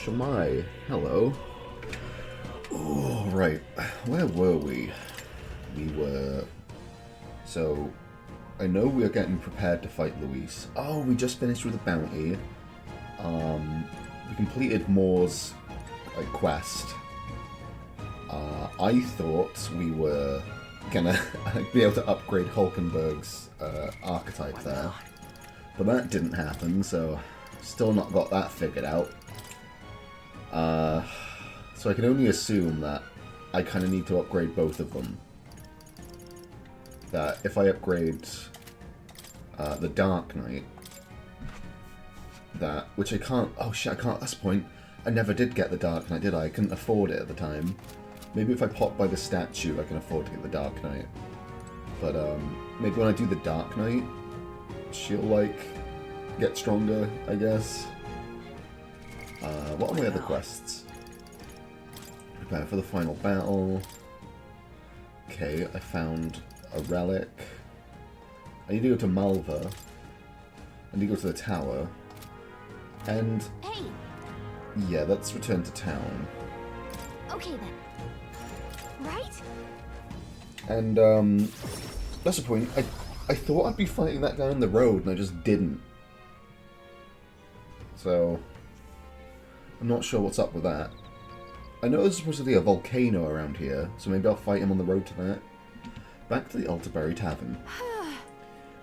Shamai, hello. Oh, right. Where were we? We were... So, I know we are getting prepared to fight Luis. Oh, we just finished with a bounty. We completed Moore's quest. I thought we were gonna be able to upgrade Hulkenberg's archetype there. But that didn't happen, so still not got that figured out. So I can only assume that I kind of need to upgrade both of them. That if I upgrade the Dark Knight, which I can't, oh shit, I can't, that's the point. I never did get the Dark Knight, did I? I couldn't afford it at the time. Maybe if I pop by the statue, I can afford to get the Dark Knight. But maybe when I do the Dark Knight, she'll, like, get stronger, I guess. What are my other quests? Prepare for the final battle. Okay, I found a relic. I need to go to Malva. I need to go to the tower. And... Hey! Yeah, let's return to town. Okay then. Right? And, that's the point. I thought I'd be fighting that guy on the road, and I just didn't. So, I'm not sure what's up with that. I know there's supposed to be a volcano around here, so maybe I'll fight him on the road to that. Back to the Altaberry Tavern.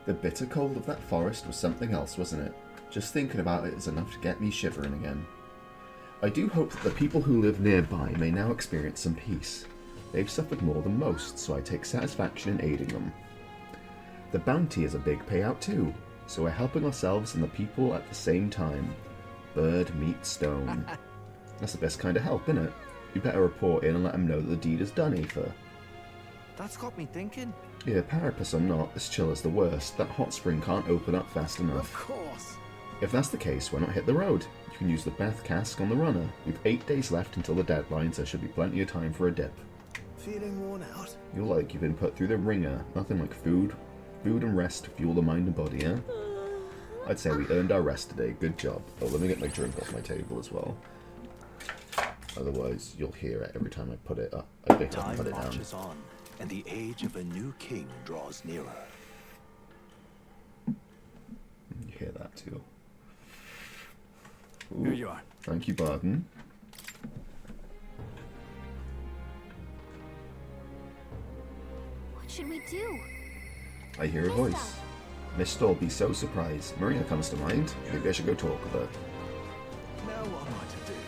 The bitter cold of that forest was something else, wasn't it? Just thinking about it is enough to get me shivering again. I do hope that the people who live nearby may now experience some peace. They've suffered more than most, so I take satisfaction in aiding them. The bounty is a big payout too, so we're helping ourselves and the people at the same time. Bird meets stone. That's the best kind of help, innit? You better report in and let them know that the deed is done, Aoife. That's got me thinking. Yeah, Parapus or not, this chill is the worst. That hot spring can't open up fast enough. Of course. If that's the case, why not hit the road? You can use the Beth cask on the runner. We've 8 days left until the deadline, so there should be plenty of time for a dip. Feeling worn out? You're like you've been put through the ringer. Nothing like food and rest to fuel the mind and body, eh? I'd say we earned our rest today. Good job. Oh, let me get my drink off my table as well. Otherwise, you'll hear it every time I put it up. I pick it up and put it down. Time marches on, and the age of a new king draws nearer. You hear that too. Ooh. Here you are. Thank you, Barton. What should we do? I hear a voice. Miss Stoll be so surprised. Marina comes to mind. Maybe I should go talk with her. Now what am I to do?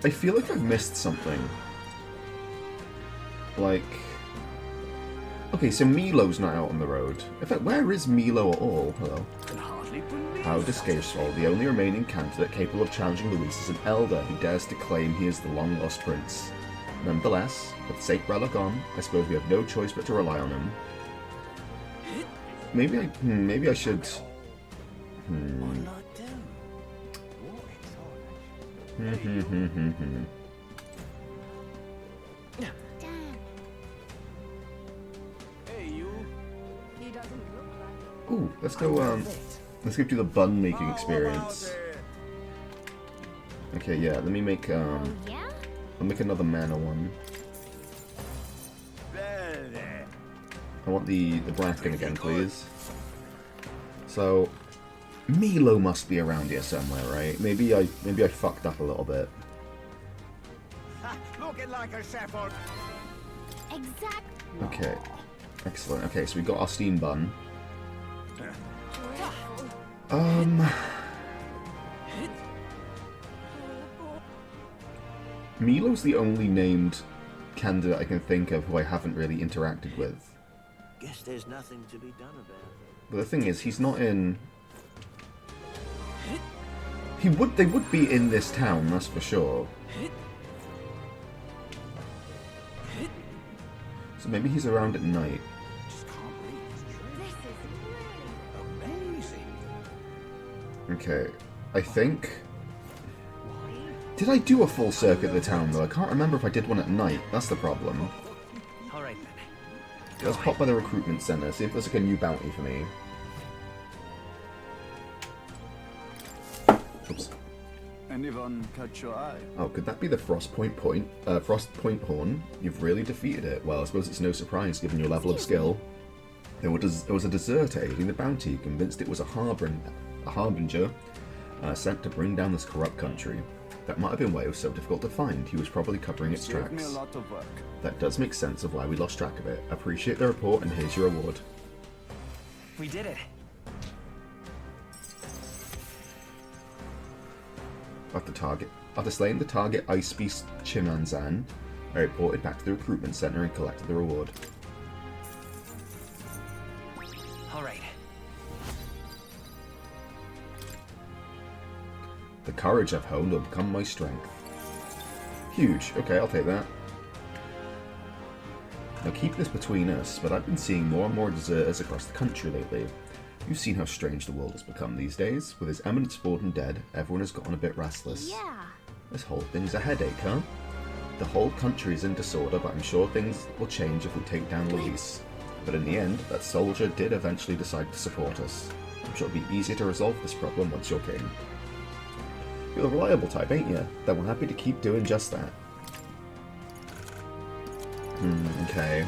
I feel like I've missed something. Like... Okay, so Milo's not out on the road. In fact, where is Milo at all? Hello. Can hardly believe How disgraceful. The only remaining candidate capable of challenging Luis is an elder who dares to claim he is the long-lost prince. Nonetheless, with Saint Relic on, I suppose we have no choice but to rely on him. Maybe I should... Hey, you. He doesn't look like... Ooh, let's go do the bun making experience. Okay, yeah, let me make Yeah? I'll make another mana one. I want the Bracken again, please. So Milo must be around here somewhere, right? Maybe I fucked up a little bit. Looking like a shepherd. Exactly. Okay. Excellent. Okay, so we got our steam bun. Milo's the only named candidate I can think of who I haven't really interacted with. Guess there's nothing to be done about it. But the thing is, he's not in... They would be in this town, that's for sure. So maybe he's around at night. Just can't believe it's true. This is Amazing. Okay, I think... Did I do a full circuit of the town, though? I can't remember if I did one at night. That's the problem. All right then. Let's pop by the recruitment center, see if there's like a new bounty for me. Oops. Anyone catch your eye? Oh, could that be the Frost Point Horn? You've really defeated it. Well, I suppose it's no surprise given your level of skill. There was a deserter aiding the bounty, convinced it was a harbinger sent to bring down this corrupt country. That might have been why it was so difficult to find. He was probably covering its Saved me a tracks. lot of work. That does make sense of why we lost track of it. Appreciate the report, and here's your reward. We did it. After slaying the target Ice Beast Chimanzan, I reported back to the recruitment center and collected the reward. All right. The courage I've honed will become my strength. Huge. Okay, I'll take that. Now keep this between us, but I've been seeing more and more deserters across the country lately. You've seen how strange the world has become these days. With his Eminence Forden dead, everyone has gotten a bit restless. Yeah. This whole thing's a headache, huh? The whole country is in disorder, but I'm sure things will change if we take down Luis. But in the end, that soldier did eventually decide to support us. I'm sure it'll be easier to resolve this problem once you're king. You're the reliable type, ain't you? Then we're happy to keep doing just that. Okay.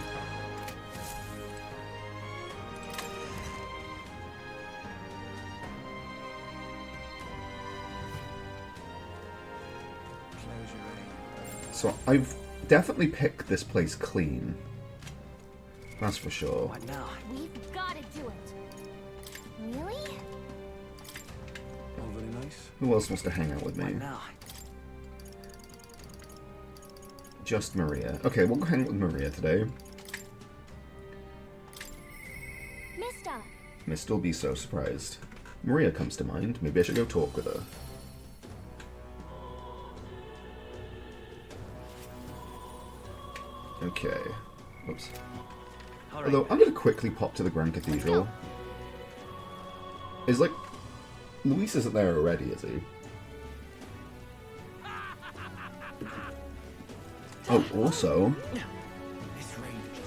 So I've definitely picked this place clean. That's for sure. What now? We've got to do it. Really? Oh, very nice. Who else wants to hang out with What me? now? Just Maria. Okay, we'll go hang out with Maria today. Mister. Mist will be so surprised. Maria comes to mind. Maybe I should go talk with her. Okay. Oops. All right. Although, I'm going to quickly pop to the Grand Cathedral. Is like... Luis isn't there already, is he? Oh, also... This range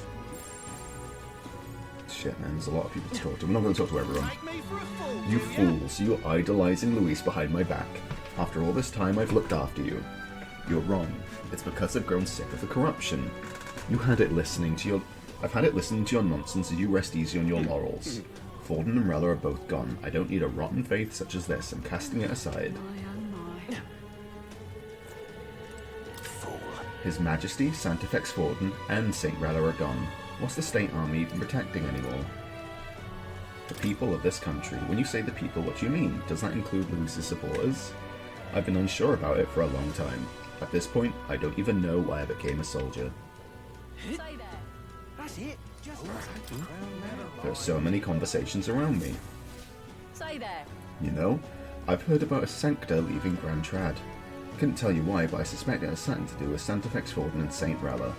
is Shit, man, there's a lot of people to talk to. I'm not going to talk to everyone. Take me for a fool. You fools, you're idolizing Luis behind my back. After all this time I've looked after you. You're wrong. It's because I've grown sick of the corruption. I've had it listening to your nonsense, and you rest easy on your laurels. Forden and Rella are both gone. I don't need a rotten faith such as this. I'm casting it aside. fool. His Majesty, Santefex Forden, and St. Rella are gone. What's the state army even protecting anymore? The people of this country. When you say the people, what do you mean? Does that include Luis's supporters? I've been unsure about it for a long time. At this point, I don't even know why I became a soldier. Say there. That's it. Just There are so many conversations around me. Say there. You know, I've heard about a Sancta leaving Grand Trad. Couldn't tell you why, but I suspect it has something to do with Santefex Forden and St. Rella.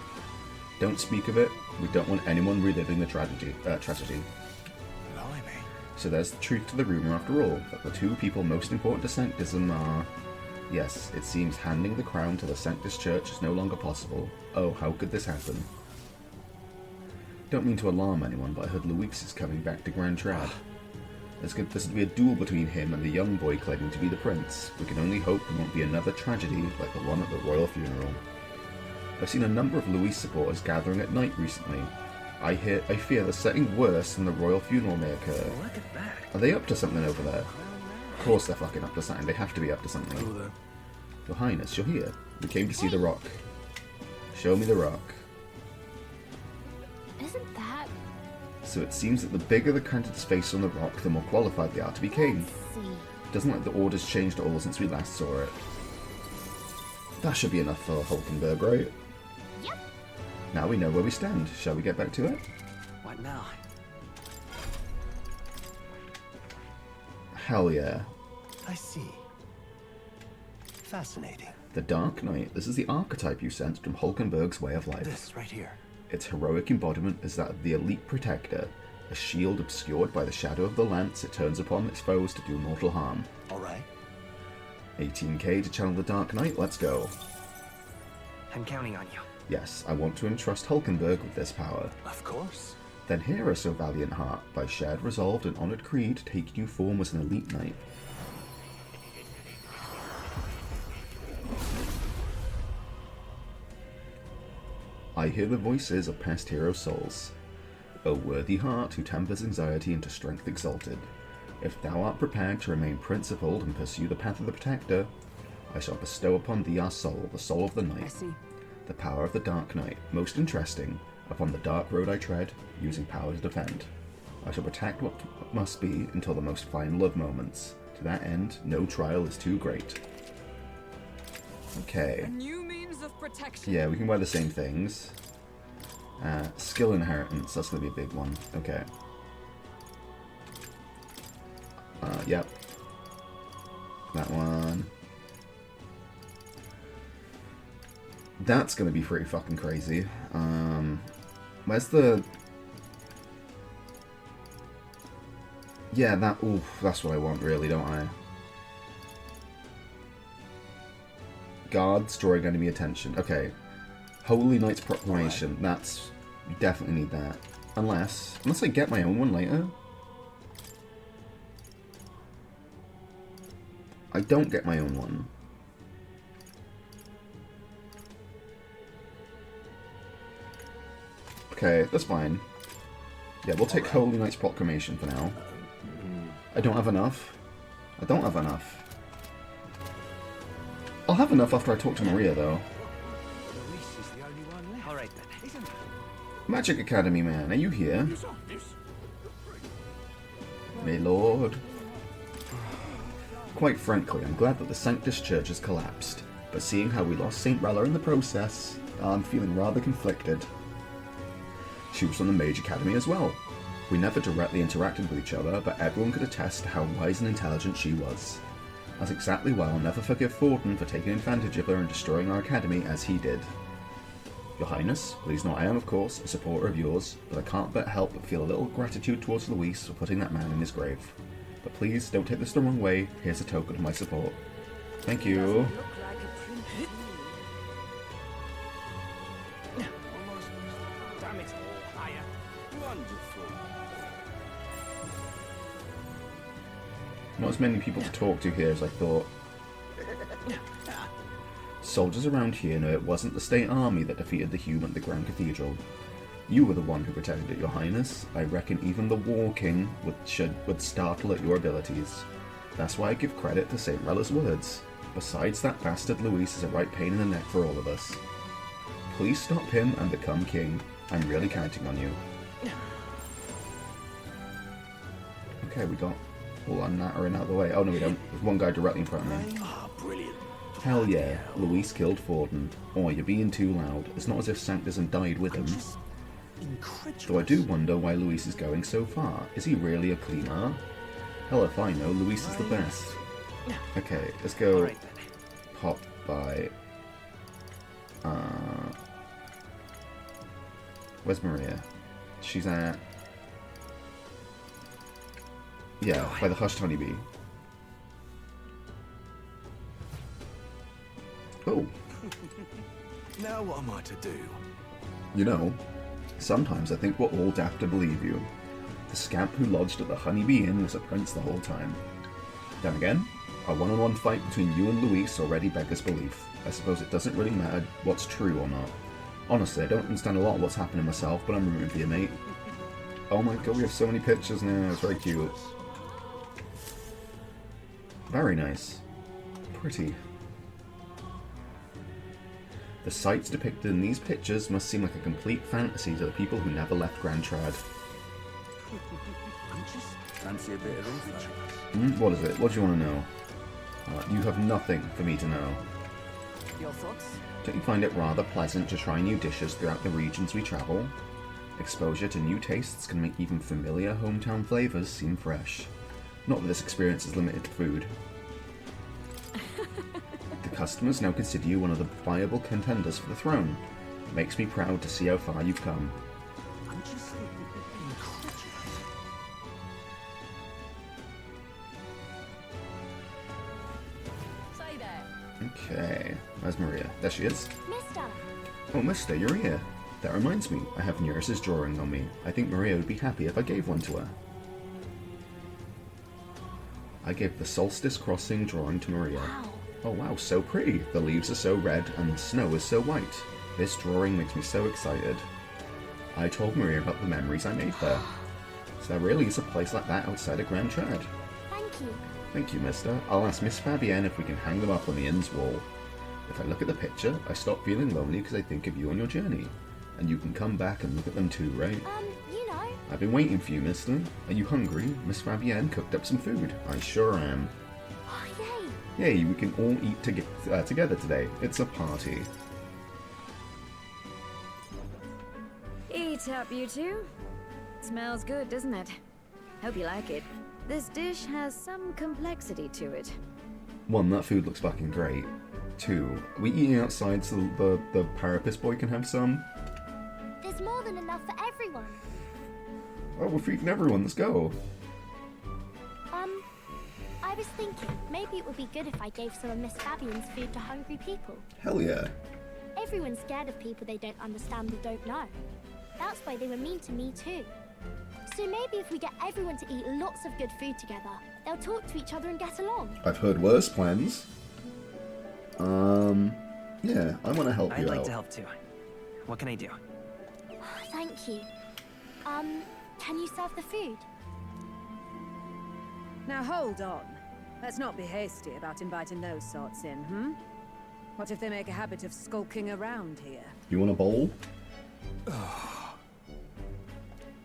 Don't speak of it. We don't want anyone reliving the tragedy. Blimey. So there's the truth to the rumour after all, that the two people most important to Sanctism are... Yes, it seems handing the crown to the Sanctus Church is no longer possible. Oh, how could this happen? Don't mean to alarm anyone, but I heard Luis is coming back to Grand Trad. There's going to be a duel between him and the young boy claiming to be the prince. We can only hope there won't be another tragedy like the one at the royal funeral. I've seen a number of Luis supporters gathering at night recently. I fear there's something worse than the royal funeral may occur. Look at that. Are they up to something over there? Of course they're fucking up to something. They have to be up to something. Your Highness, you're here. We came to see the rock. Show me the rock. Isn't that? So it seems that the bigger the candidate's face on the rock, the more qualified they are to be king. Let's see. Doesn't like the order's changed at all since we last saw it. That should be enough for Hulkenberg, right? Yep. Now we know where we stand. Shall we get back to it? What now? Hell yeah. I see. Fascinating. The Dark Knight. This is the archetype you sensed from Hulkenberg's way of life. This right here. Its heroic embodiment is that of the elite protector, a shield obscured by the shadow of the lance it turns upon its foes to do mortal harm. All right. 18k to channel the Dark Knight, let's go. I'm counting on you. Yes, I want to entrust Hulkenberg with this power. Of course. Then hear us, O valiant heart, by shared resolve and honoured creed, take new form as an elite knight. I hear the voices of past hero souls. O worthy heart who tempers anxiety into strength exalted, if thou art prepared to remain principled and pursue the path of the Protector, I shall bestow upon thee our soul, the soul of the I night, see. the power of the dark night, most interesting, upon the dark road I tread, using power to defend. I shall protect what must be until the most final of moments. To that end, no trial is too great. Okay. New means of protection. Yeah, we can wear the same things. Skill inheritance, that's going to be a big one. Okay. Yep. That one. That's going to be pretty fucking crazy. Where's the... Yeah, that... Ooh, that's what I want, really, don't I? Guards drawing enemy attention. Okay. Holy Knight's Proclamation. That's... You definitely need that. Unless I get my own one later. I don't get my own one. Okay, that's fine. Yeah, we'll take Holy Knight's Proclamation for now. I don't have enough. I don't have enough. I'll have enough after I talk to Maria, though. Luis is the only one left. All right then. Isn't it? Magic Academy man, are you here? My lord. Quite frankly, I'm glad that the Sanctus Church has collapsed, but seeing how we lost St. Rella in the process, I'm feeling rather conflicted. She was from the Mage Academy as well. We never directly interacted with each other, but everyone could attest to how wise and intelligent she was. That's exactly why I'll never forgive Forden for taking advantage of her and destroying our academy as he did. Your Highness, please know I am, of course, a supporter of yours, but I can't but help but feel a little gratitude towards Luis for putting that man in his grave. But please, don't take this the wrong way, here's a token of my support. Thank you. Look like a prince. Almost. Damn it all higher. Wonderful. Not as many people to talk to here as I thought. Soldiers around here know it wasn't the state army that defeated the Hume at the Grand Cathedral. You were the one who protected it, Your Highness. I reckon even the War King would startle at your abilities. That's why I give credit to St. Rella's words. Besides, that bastard Luis is a right pain in the neck for all of us. Please stop him and become king. I'm really counting on you. Okay, we got all our nattering out of the way. Oh no, we don't. There's one guy directly in front of me. Ah, brilliant. Hell yeah, Luis killed Forden. Oh, you're being too loud. It's not as if Sanctusm died with him. Incredible. Though I do wonder why Luis is going so far. Is he really a cleaner? Hell if I know, Luis is the best. Okay, let's go All right then. pop by... Where's Maria? She's at... Yeah, by the Hushed Honeybee. Oh, Now what am I to do? you know, sometimes I think we're all daft to believe you. The scamp who lodged at the Honeybee Inn was a prince the whole time. Then again, a one-on-one fight between you and Luis already beggars belief. I suppose it doesn't really matter what's true or not. Honestly, I don't understand a lot of what's happening myself, but I'm rooting for you, mate. Oh my god, we have so many pictures now, it's very cute. Very nice. Pretty. The sights depicted in these pictures must seem like a complete fantasy to the people who never left Grand Trad. Fancy a bit of info? What is it? What do you want to know? You have nothing for me to know. Your thoughts? Don't you find it rather pleasant to try new dishes throughout the regions we travel? Exposure to new tastes can make even familiar hometown flavors seem fresh. Not that this experience is limited to food. The customers now consider you one of the viable contenders for the throne. Makes me proud to see how far you've come. I'm just incredulous. Say there. Okay, where's Maria? There she is. Mister. Oh, mister, you're here. That reminds me, I have Nurse's drawing on me. I think Maria would be happy if I gave one to her. I gave the Solstice Crossing drawing to Maria. Wow. Oh wow, so pretty. The leaves are so red and the snow is so white. This drawing makes me so excited. I told Maria about the memories I made there. So there really is a place like that outside of Grand Trad. Thank you. Thank you, mister. I'll ask Miss Fabienne if we can hang them up on the inn's wall. If I look at the picture, I stop feeling lonely because I think of you on your journey. And you can come back and look at them too, right? You know. I've been waiting for you, mister. Are you hungry? Miss Fabienne cooked up some food. I sure am. Oh, yay. Yay, we can all eat together today. It's a party. Eat up, you two. Smells good, doesn't it? Hope you like it. This dish has some complexity to it. 1, that food looks fucking great. 2, are we eating outside so the Parapus boy can have some? There's more than enough for everyone. Oh, we're feeding everyone, let's go. I was thinking maybe it would be good if I gave some of Miss Fabian's food to hungry people. Hell yeah. Everyone's scared of people they don't understand or don't know. That's why they were mean to me too. So maybe if we get everyone to eat lots of good food together, they'll talk to each other and get along. I've heard worse plans. Yeah, I want to help you I'd like out. to help too. What can I do? Thank you. Can you serve the food? Now hold on. Let's not be hasty about inviting those sorts in, What if they make a habit of skulking around here? You want a bowl?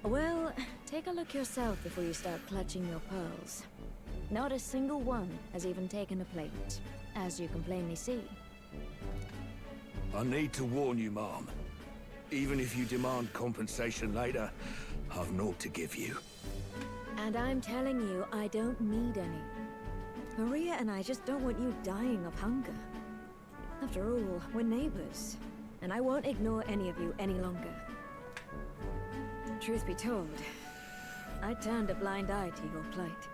Well, take a look yourself before you start clutching your pearls. Not a single one has even taken a plate, as you can plainly see. I need to warn you, Mom. Even if you demand compensation later, I've naught to give you. And I'm telling you, I don't need any. Maria and I just don't want you dying of hunger. After all, we're neighbors, and I won't ignore any of you any longer. Truth be told, I turned a blind eye to your plight.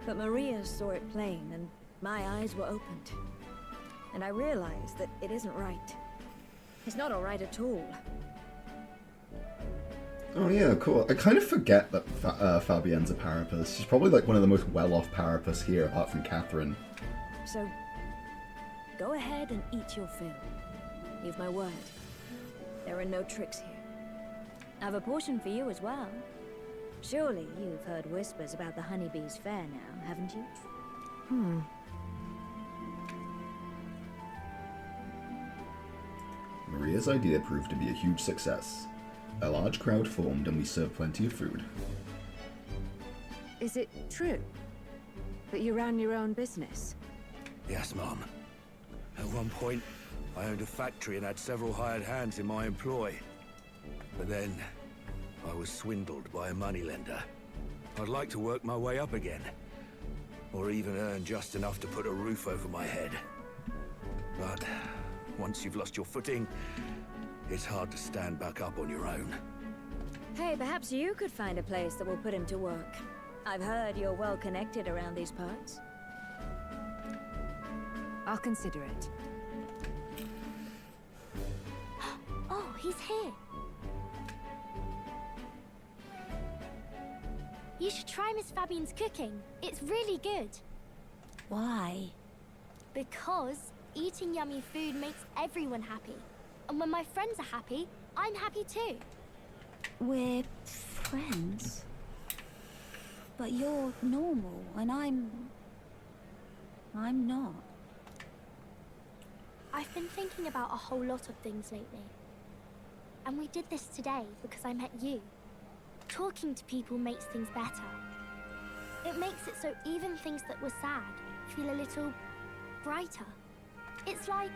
But Maria saw it plain, and my eyes were opened. And I realized that it isn't right. It's not alright at all. Oh yeah, cool. I kind of forget that Fabienne's a Parapus. She's probably like one of the most well-off Parapus here, apart from Catherine. So, go ahead and eat your fill. You've my word. There are no tricks here. I have a portion for you as well. Surely you've heard whispers about the honeybees fair now, haven't you? Maria's idea proved to be a huge success. A large crowd formed and we served plenty of food. Is it true that you ran your own business? Yes, Mom. At one point, I owned a factory and had several hired hands in my employ. But then, I was swindled by a moneylender. I'd like to work my way up again. Or even earn just enough to put a roof over my head. But once you've lost your footing, it's hard to stand back up on your own. Hey, perhaps you could find a place that will put him to work. I've heard you're well connected around these parts. I'll consider it. Oh, he's here. You should try Miss Fabian's cooking. It's really good. Why? Because eating yummy food makes everyone happy. And when my friends are happy, I'm happy too. We're friends. But you're normal, and I'm not. I've been thinking about a whole lot of things lately. And we did this today because I met you. Talking to people makes things better. It makes it so even things that were sad feel a little brighter. It's like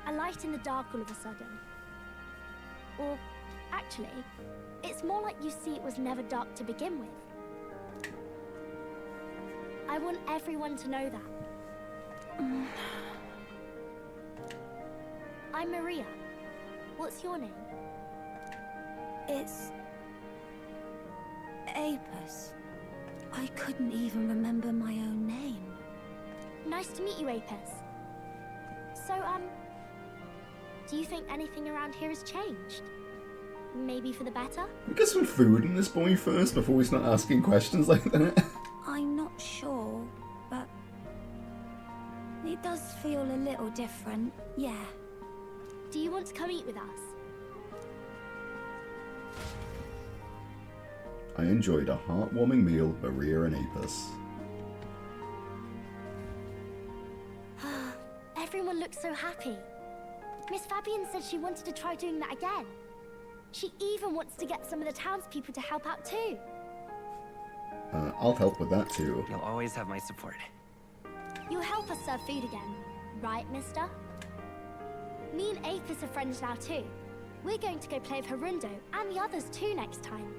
a light in the dark all of a sudden. Or, actually, it's more like you see it was never dark to begin with. I want everyone to know that. I'm Maria. What's your name? It's Apis. I couldn't even remember my own name. Nice to meet you, Apis. So, do you think anything around here has changed? Maybe for the better? We get some food in this boy first before we start asking questions like that. I'm not sure, but it does feel a little different, yeah. Do you want to come eat with us? I enjoyed a heartwarming meal with Maria and Apis. Everyone looks so happy. Miss Fabian said she wanted to try doing that again. She even wants to get some of the townspeople to help out too. I'll help with that too. You'll always have my support. You'll help us serve food again, right, mister? Me and Apis are friends now too. We're going to go play with Harundo and the others too next time.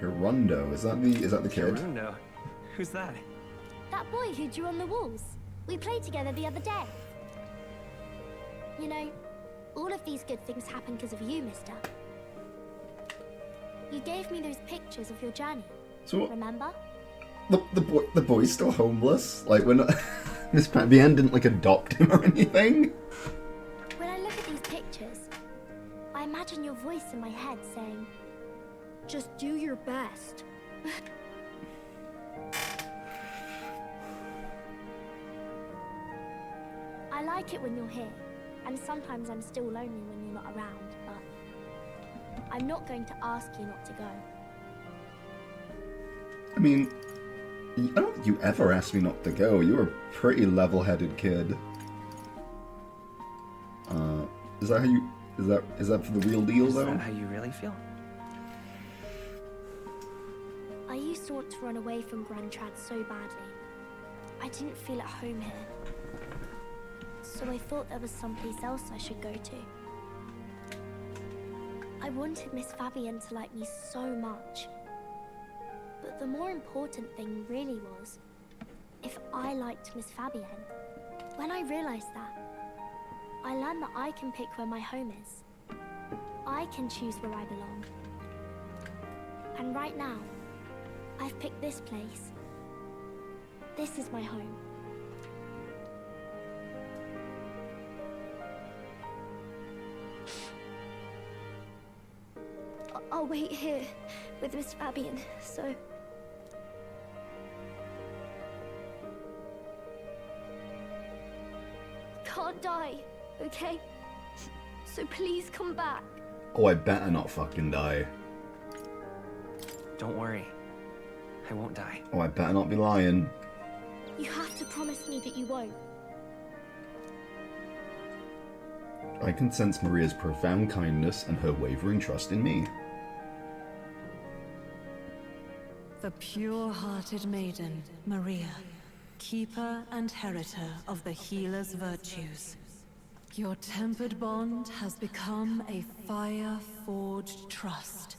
Hirundo, is that the kid? Harundo? Who's that? That boy who drew on the walls. We played together the other day. You know, all of these good things happen because of you, mister. You gave me those pictures of your journey. So what? Remember? The boy's still homeless? Like, we're not... Miss Fabienne didn't, like, adopt him or anything? When I look at these pictures, I imagine your voice in my head saying, just do your best. I like it when you're here, and sometimes I'm still lonely when you're not around, but I'm not going to ask you not to go. I mean, I don't think you ever asked me not to go. You were a pretty level-headed kid. Is that how you... Is that for the real deal, Is though? that how you really feel? I used to want to run away from Grand Trad so badly. I didn't feel at home here. So I thought there was someplace else I should go to. I wanted Miss Fabienne to like me so much. But the more important thing really was if I liked Miss Fabienne. When I realized that, I learned that I can pick where my home is. I can choose where I belong. And right now, I've picked this place. This is my home. I'll wait here with Miss Fabienne, so... Can't die, okay? So please come back. Oh, I better not fucking die. Don't worry. I won't die. Oh, I better not be lying. You have to promise me that you won't. I can sense Maria's profound kindness and her wavering trust in me. The pure-hearted maiden, Maria, keeper and heritor of the healer's virtues. Your tempered bond has become a fire-forged trust.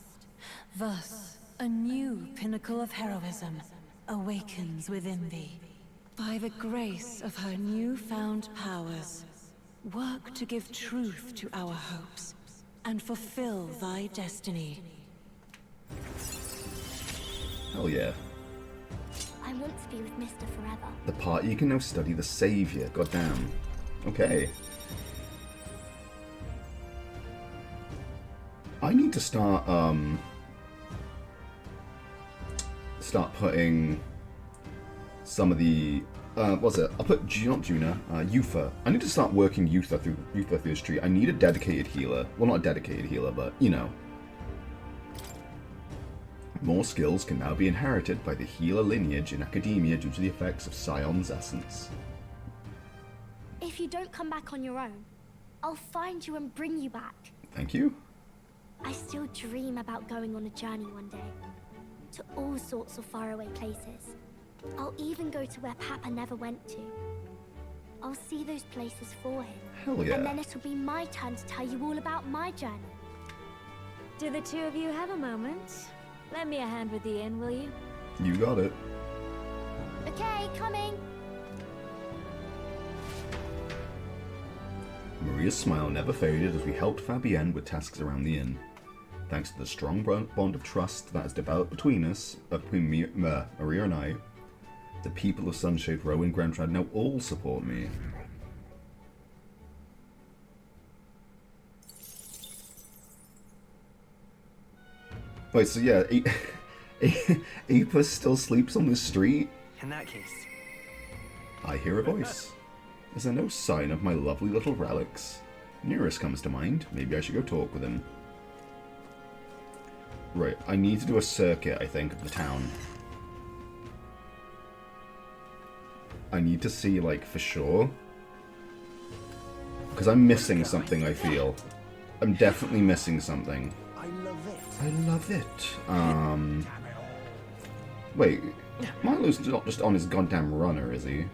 Thus, a new pinnacle of heroism awakens within thee. By the grace of her newfound powers, work to give truth to our hopes and fulfill thy destiny. Hell yeah. I want to be with Mister forever. The party can now study the Savior. Goddamn. Okay. I need to start putting some of the what's it? I'll put not Juna, Eutha. I need to start working Eutha through this tree. I need a dedicated healer. Well, not a dedicated healer, but you know. More skills can now be inherited by the healer lineage in academia due to the effects of Scion's essence. If you don't come back on your own, I'll find you and bring you back. Thank you. I still dream about going on a journey one day. To all sorts of faraway places. I'll even go to where Papa never went to. I'll see those places for him. Hell yeah. And then it'll be my turn to tell you all about my journey. Do the two of you have a moment? Lend me a hand with the inn, will you? You got it. Okay, coming. Maria's smile never faded as we helped Fabienne with tasks around the inn. Thanks to the strong bond of trust that has developed between us, between Maria and I, the people of Sunshade Row and Grand Trad now all support me. Wait, so yeah, Apis still sleeps on the street? In that case, I hear a voice. Is there no sign of my lovely little relics? Nearest comes to mind. Maybe I should go talk with him. Right, I need to do a circuit, I think, of the town. I need to see, like, for sure. Because I'm missing something, I feel. I'm definitely missing something. I love it. I love it. Wait, Milo's not just on his goddamn runner, is he?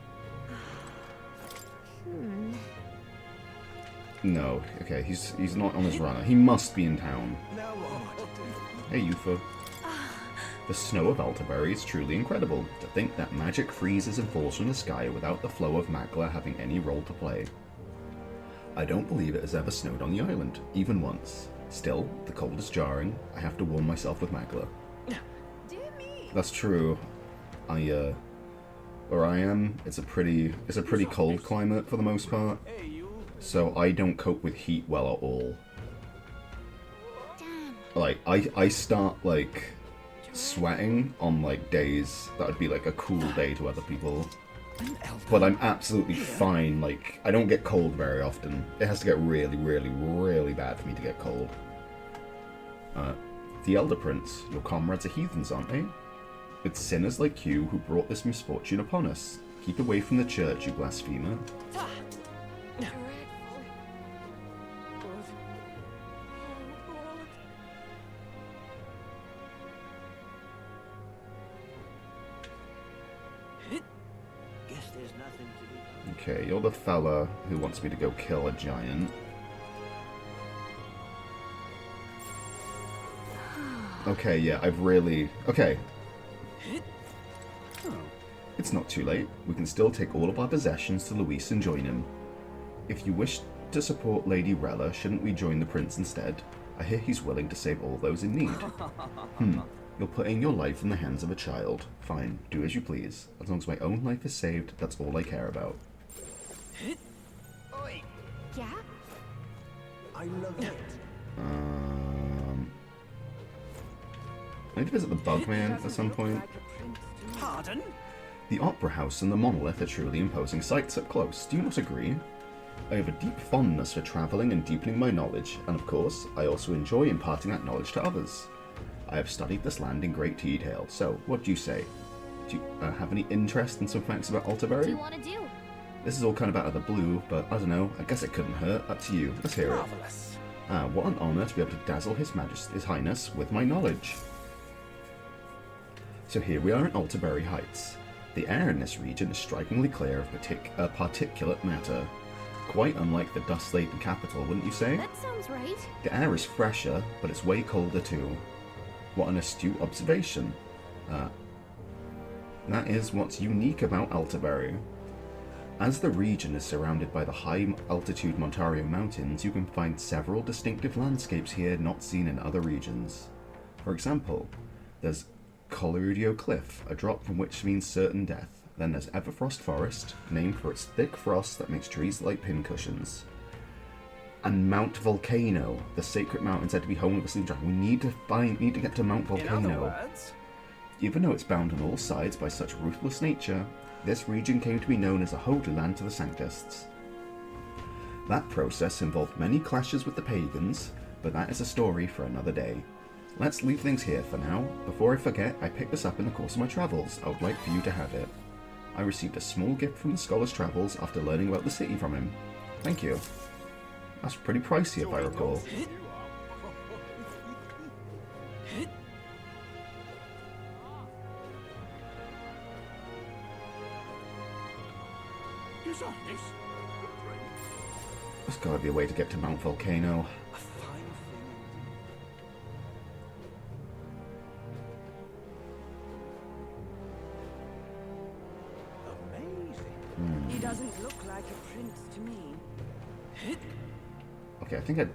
No, okay, he's not on his runner. He must be in town. Now what? Hey, Yufa. The snow of Altabury is truly incredible. To think that magic freezes and falls from the sky without the flow of Magla having any role to play. I don't believe it has ever snowed on the island, even once. Still, the cold is jarring. I have to warm myself with Magla. Dear me. That's true. Where I am, it's a pretty cold climate for the most part. Hey, you. So I don't cope with heat well at all. Damn. Like, I start, like, sweating on, like, days that would be, like, a cool day to other people. But I'm absolutely fine, like, I don't get cold very often. It has to get really, really, really bad for me to get cold. The Elder Prince, your comrades are heathens, aren't they? It's sinners like you who brought this misfortune upon us. Keep away from the church, you blasphemer. Guess there's nothing to do. Okay, you're the fella who wants me to go kill a giant. Okay, yeah, I've really... Okay. It's not too late. We can still take all of our possessions to Luis and join him. If you wish to support Lady Rella, shouldn't we join the prince instead? I hear he's willing to save all those in need. You're putting your life in the hands of a child. Fine, do as you please. As long as my own life is saved, that's all I care about. Yeah? I love it. I need to visit the Bugman at some point. Pardon? The Opera House and the Monolith are truly imposing sights up close. Do you not agree? I have a deep fondness for travelling and deepening my knowledge, and of course, I also enjoy imparting that knowledge to others. I have studied this land in great detail, so what do you say? Do you have any interest in some facts about What do Altabury? you want to do? This is all kind of out of the blue, but I don't know, I guess it couldn't hurt. Up to you. Let's hear it. Marvelous. What an honour to be able to dazzle His Highness with my knowledge. So here we are in Altabury Heights. The air in this region is strikingly clear of particulate matter. Quite unlike the dust-laden capital, wouldn't you say? That sounds right. The air is fresher, but it's way colder too. What an astute observation. That is what's unique about Altabury. As the region is surrounded by the high-altitude Montario Mountains, you can find several distinctive landscapes here not seen in other regions. For example, there's Coludio Cliff, a drop from which means certain death. Then there's Everfrost Forest, named for its thick frost that makes trees like pincushions. And Mount Volcano, the sacred mountain said to be home of the sleep dragon. We need to get to Mount In other Volcano. words, Even though it's bound on all sides by such ruthless nature, this region came to be known as a holy land to the Sanctists. That process involved many clashes with the pagans, but that is a story for another day. Let's leave things here for now. Before I forget, I picked this up in the course of my travels. I would like for you to have it. I received a small gift from the Scholar's Travels after learning about the city from him. Thank you. That's pretty pricey if I recall. His Highness. There's gotta be a way to get to Mount Volcano. A fine thing. Amazing. He doesn't look like a prince to me. Okay, I think I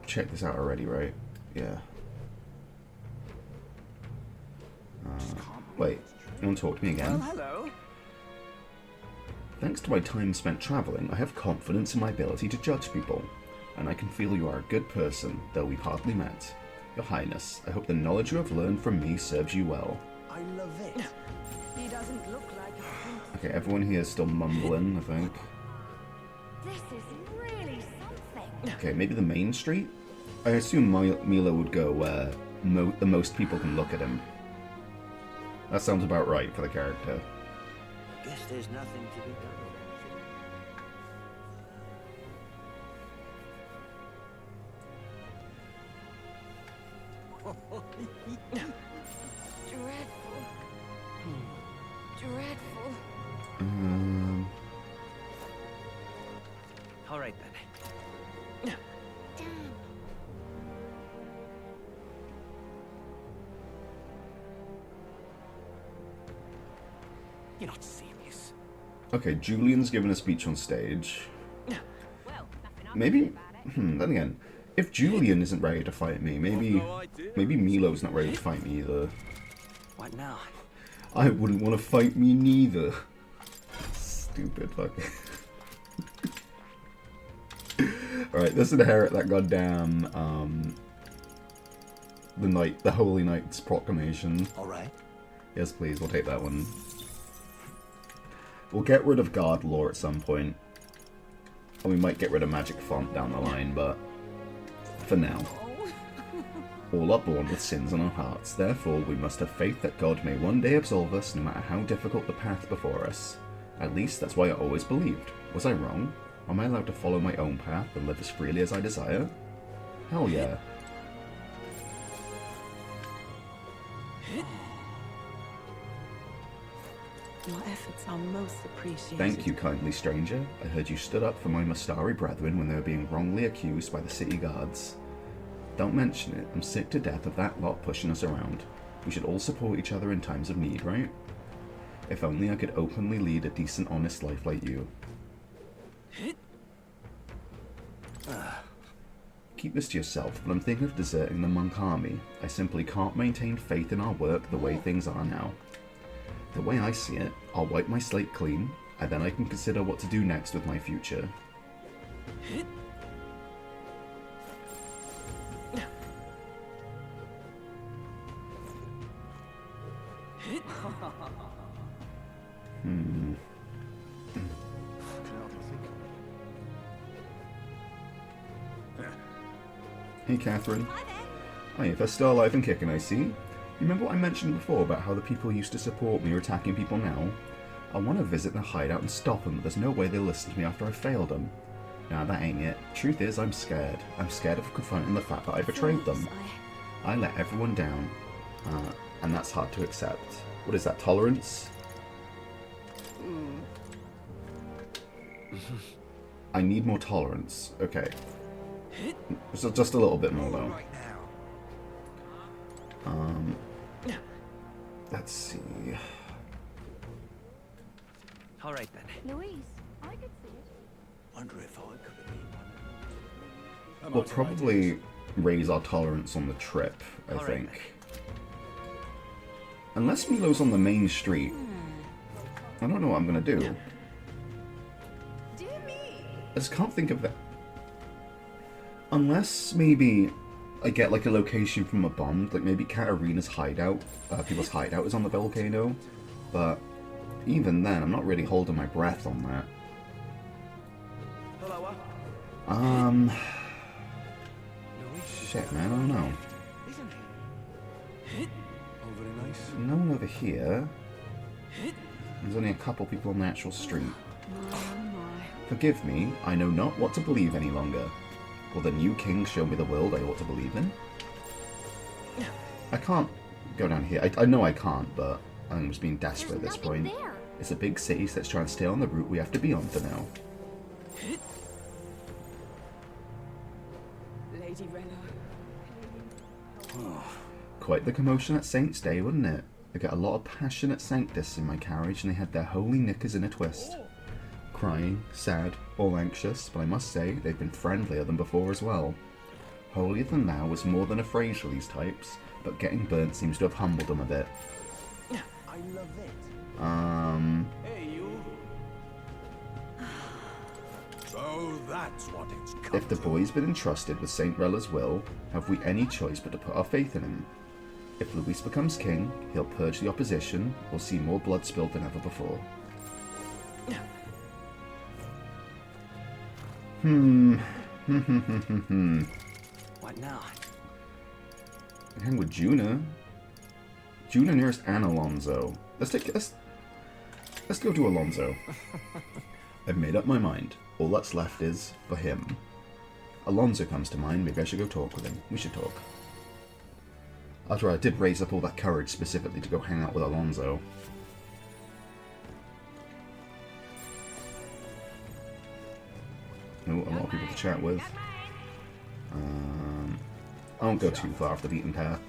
checked this out already, right? Yeah. Wait, you want to talk to me again? Well, hello. Thanks to my time spent travelling, I have confidence in my ability to judge people, and I can feel you are a good person, though we've hardly met. Your Highness, I hope the knowledge you have learned from me serves you well. I love it. He doesn't look like a prince. Okay, everyone here is still mumbling, I think. This is really something. Okay, maybe the main street? I assume Milo would go where the most people can look at him. That sounds about right for the character. Guess there's nothing to be done. Dreadful. Dreadful. All right then. Damn. You're not serious. Okay, Julian's given a speech on stage. Well, nothing I Maybe, can do about it. then again, if Julian isn't ready to fight me, maybe Milo's not ready to fight me either. What now? I wouldn't want to fight me neither. Stupid fuck. Alright, let's inherit that goddamn, the Holy Knight's proclamation. All right. Yes, please, we'll take that one. We'll get rid of guard lore at some point. And we might get rid of magic font down the line, but for now. All are born with sins on our hearts, therefore we must have faith that God may one day absolve us, no matter how difficult the path before us. At least that's why I always believed. Was I wrong? Am I allowed to follow my own path and live as freely as I desire? Hell yeah. Your efforts are most appreciated. Thank you, kindly stranger. I heard you stood up for my Mustari brethren when they were being wrongly accused by the city guards. Don't mention it. I'm sick to death of that lot pushing us around. We should all support each other in times of need, right? If only I could openly lead a decent, honest life like you. Keep this to yourself, but I'm thinking of deserting the monk army. I simply can't maintain faith in our work the way things are now. The way I see it, I'll wipe my slate clean, and then I can consider what to do next with my future. Hey, Catherine. Hi there. Hi, if they're still alive and kicking, I see. You remember what I mentioned before about how the people who used to support me are attacking people now? I want to visit their hideout and stop them, but there's no way they'll listen to me after I failed them. Nah, that ain't it. Truth is, I'm scared. I'm scared of confronting the fact that I betrayed them. I let everyone down, and that's hard to accept. What is that, tolerance? I need more tolerance. Okay. So just a little bit more, though. Let's see. All right then. Louise, I could see it. Wonder if I could be. We'll probably raise our tolerance on the trip, I All right think. Unless Milo's on the main street. I don't know what I'm gonna do. Dear me. I just can't think of that. Unless maybe I get like a location from a bomb, like maybe Katarina's hideout, people's hideout is on the volcano, but even then, I'm not really holding my breath on that. Shit, man, I don't know. No one over here. There's only a couple people on the actual street. Forgive me, I know not what to believe any longer. Will the new king show me the world I ought to believe in? I can't go down here. I know I can't, but I'm just being desperate at this point. There. It's a big city, so let's try and stay on the route we have to be on for now. Lady Rena. Quite the commotion at Saint's Day, wouldn't it? I get a lot of passionate sanctists in my carriage, and they had their holy knickers in a twist. Crying, sad, all anxious, but I must say, they've been friendlier than before as well. Holier than thou was more than a phrase for these types, but getting burnt seems to have humbled them a bit. I love it. Hey, you. So that's what it's come If the to. boy's been entrusted with Saint Rella's will, have we any choice but to put our faith in him? If Luis becomes king, he'll purge the opposition, we'll see more blood spilled than ever before. What now? Hang with Juna. Juna nearest and Alonso. Let's go to Alonso. I've made up my mind. All that's left is for him. Alonso comes to mind. Maybe I should go talk with him. We should talk. After I did raise up all that courage specifically to go hang out with Alonso. Oh, a lot of people to chat with. I won't go too far off the beaten path.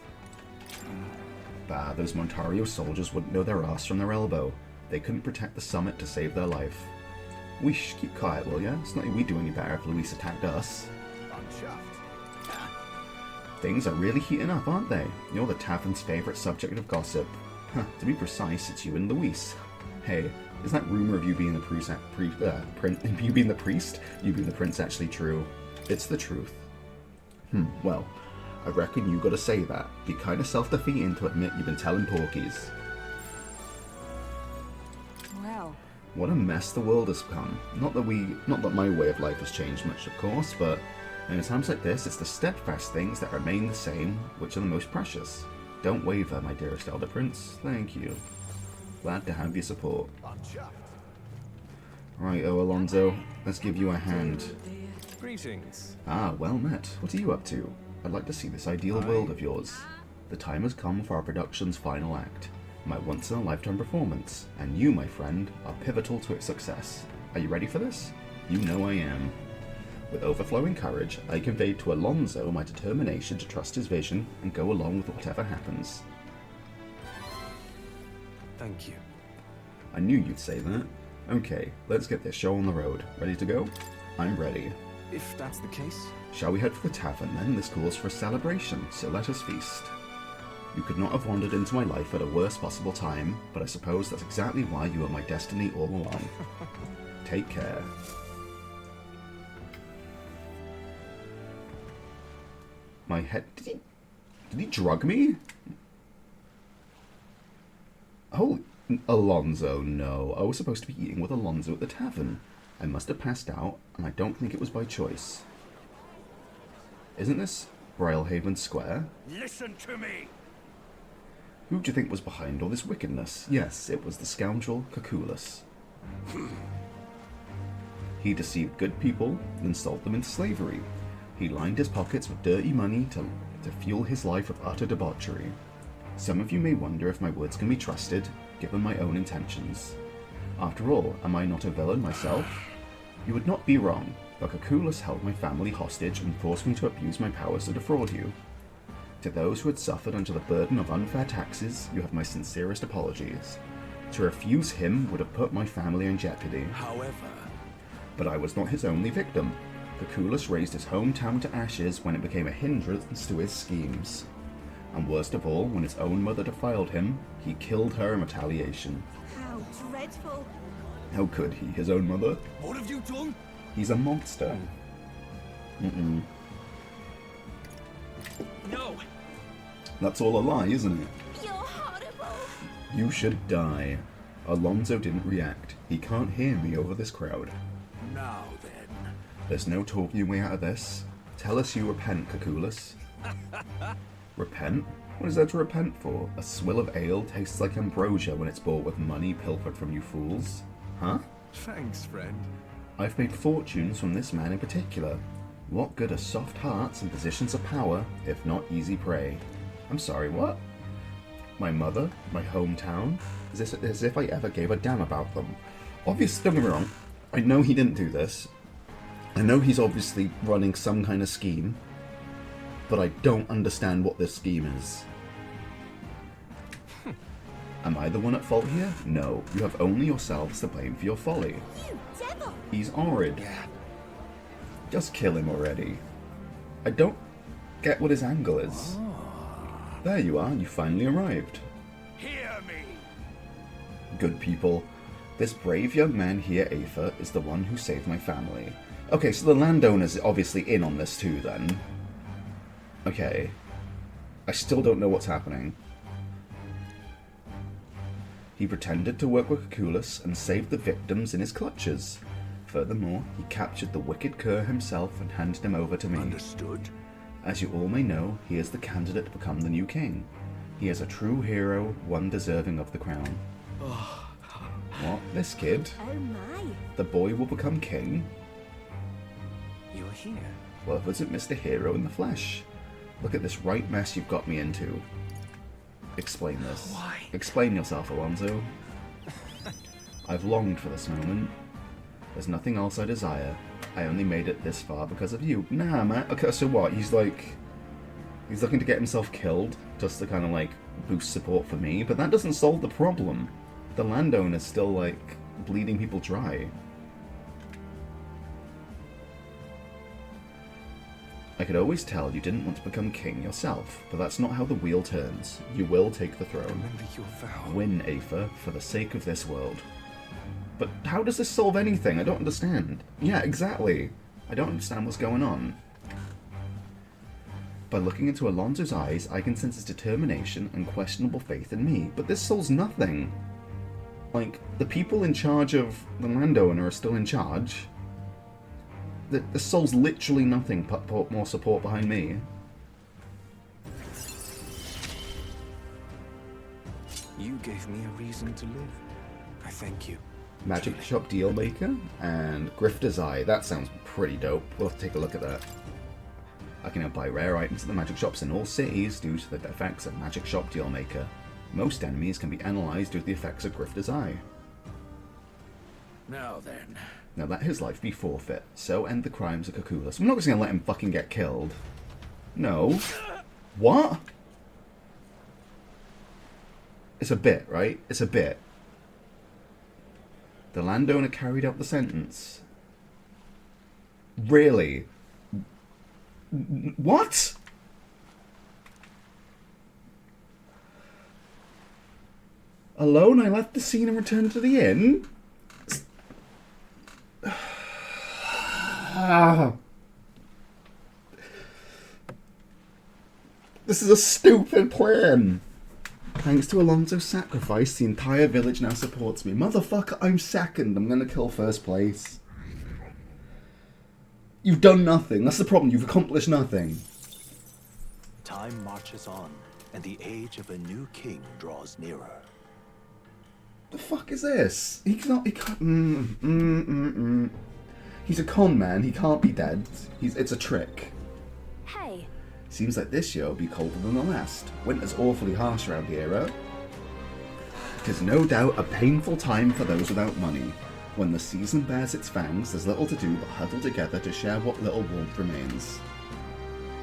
Bah, those Montario soldiers wouldn't know their arse from their elbow. They couldn't protect the summit to save their life. We should keep quiet, will ya? It's not like we'd do any better if Luis attacked us. Things are really heating up, aren't they? You're the tavern's favourite subject of gossip. Huh, to be precise, it's you and Luis. Hey, is that rumour of you being the priest, you being the prince actually true? It's the truth. Well, I reckon you gotta say that. Be kinda self-defeating to admit you've been telling porkies. Well, What a mess the world has become. Not that my way of life has changed much, of course, but in times like this, it's the steadfast things that remain the same which are the most precious. Don't waver, my dearest elder prince. Thank you. Glad to have your support. Right, Alonso, let's give you a hand. Greetings. Ah, well met. What are you up to? I'd like to see this ideal world of yours. The time has come for our production's final act, my once-in-a-lifetime performance, and you, my friend, are pivotal to its success. Are you ready for this? You know I am. With overflowing courage, I conveyed to Alonso my determination to trust his vision and go along with whatever happens. Thank you. I knew you'd say that. Okay, let's get this show on the road. Ready to go? I'm ready. If that's the case. Shall we head for the tavern then? This calls for a celebration, so let us feast. You could not have wandered into my life at a worst possible time, but I suppose that's exactly why you are my destiny all along. Take care. My head... Did he drug me? Oh, Alonso, no. I was supposed to be eating with Alonso at the tavern. I must have passed out, and I don't think it was by choice. Isn't this Brylehaven Square? Listen to me! Who do you think was behind all this wickedness? Yes, it was the scoundrel Caculus. He deceived good people, then sold them into slavery. He lined his pockets with dirty money to fuel his life of utter debauchery. Some of you may wonder if my words can be trusted, given my own intentions. After all, am I not a villain myself? You would not be wrong, but Caculus held my family hostage and forced me to abuse my powers to defraud you. To those who had suffered under the burden of unfair taxes, you have my sincerest apologies. To refuse him would have put my family in jeopardy. However... But I was not his only victim. Caculus raised his hometown to ashes when it became a hindrance to his schemes. And worst of all, when his own mother defiled him, he killed her in retaliation. how dreadful. How could he, his own mother? What have you done? He's a monster. No! That's all a lie, isn't it? You're horrible. You should die. Alonso didn't react. He can't hear me over this crowd. Now then. There's no talking your way out of this. Tell us you repent, Caculus. Repent? What is there to repent for? A swill of ale tastes like ambrosia when it's bought with money pilfered from you fools. Huh? Thanks, friend. I've made fortunes from this man in particular. What good are soft hearts and positions of power, if not easy prey? I'm sorry, what? My mother? My hometown? As if I ever gave a damn about them. Obviously, don't get me wrong, I know he didn't do this. I know he's obviously running some kind of scheme, but I don't understand what this scheme is. Am I the one at fault here? No, you have only yourselves to blame for your folly. You devil. He's horrid. Just kill him already. I don't get what his angle is. There you are, you finally arrived. Hear me! Good people. This brave young man here, Aether, is the one who saved my family. Okay, so the landowner's obviously in on this too, then. Okay. I still don't know what's happening. He pretended to work with Caculus and saved the victims in his clutches. Furthermore, he captured the wicked Kerr himself and handed him over to me. Understood. As you all may know, he is the candidate to become the new king. He is a true hero, one deserving of the crown. What? This kid? Oh my. The boy will become king? You're here. Well, if isn't Mr. Hero in the flesh? Look at this right mess you've got me into. Explain this. Why? Explain yourself, Alonso. I've longed for this moment. There's nothing else I desire. I only made it this far because of you. Nah, man. Okay, so what? He's looking to get himself killed just to kind of like boost support for me, but that doesn't solve the problem. The landowner's still like bleeding people dry. I could always tell you didn't want to become king yourself, but that's not how the wheel turns. You will take the throne. Remember your vow. Win, Aether, for the sake of this world. But how does this solve anything? I don't understand. Yeah, exactly. I don't understand what's going on. By looking into Alonso's eyes, I can sense his determination and questionable faith in me, but this solves nothing. Like, the people in charge of the landowner are still in charge. This solves literally nothing but put more support behind me. You gave me a reason to live. I thank you. Magic Shop Deal Maker and Grifter's Eye. That sounds pretty dope. We'll have to take a look at that. I can now buy rare items at the magic shops in all cities due to the effects of Magic Shop Deal Maker. Most enemies can be analysed due to the effects of Grifter's Eye. Now then. Now let his life be forfeit. So end the crimes of Kakulas. I'm not just going to let him fucking get killed. No. What? It's a bit, right? It's a bit. The landowner carried out the sentence. Really? What? Alone, I left the scene and returned to the inn? This is a stupid plan. Thanks to Alonso's sacrifice, the entire village now supports me. Motherfucker, I'm second. I'm gonna kill first place. You've done nothing. That's the problem. You've accomplished nothing. Time marches on, and the age of a new king draws nearer. The fuck is this? He can't. He's a con man. He can't be dead. It's a trick. Hey. Seems like this year will be colder than the last. Winter's awfully harsh around here, eh? It is no doubt a painful time for those without money. When the season bears its fangs, there's little to do but huddle together to share what little warmth remains.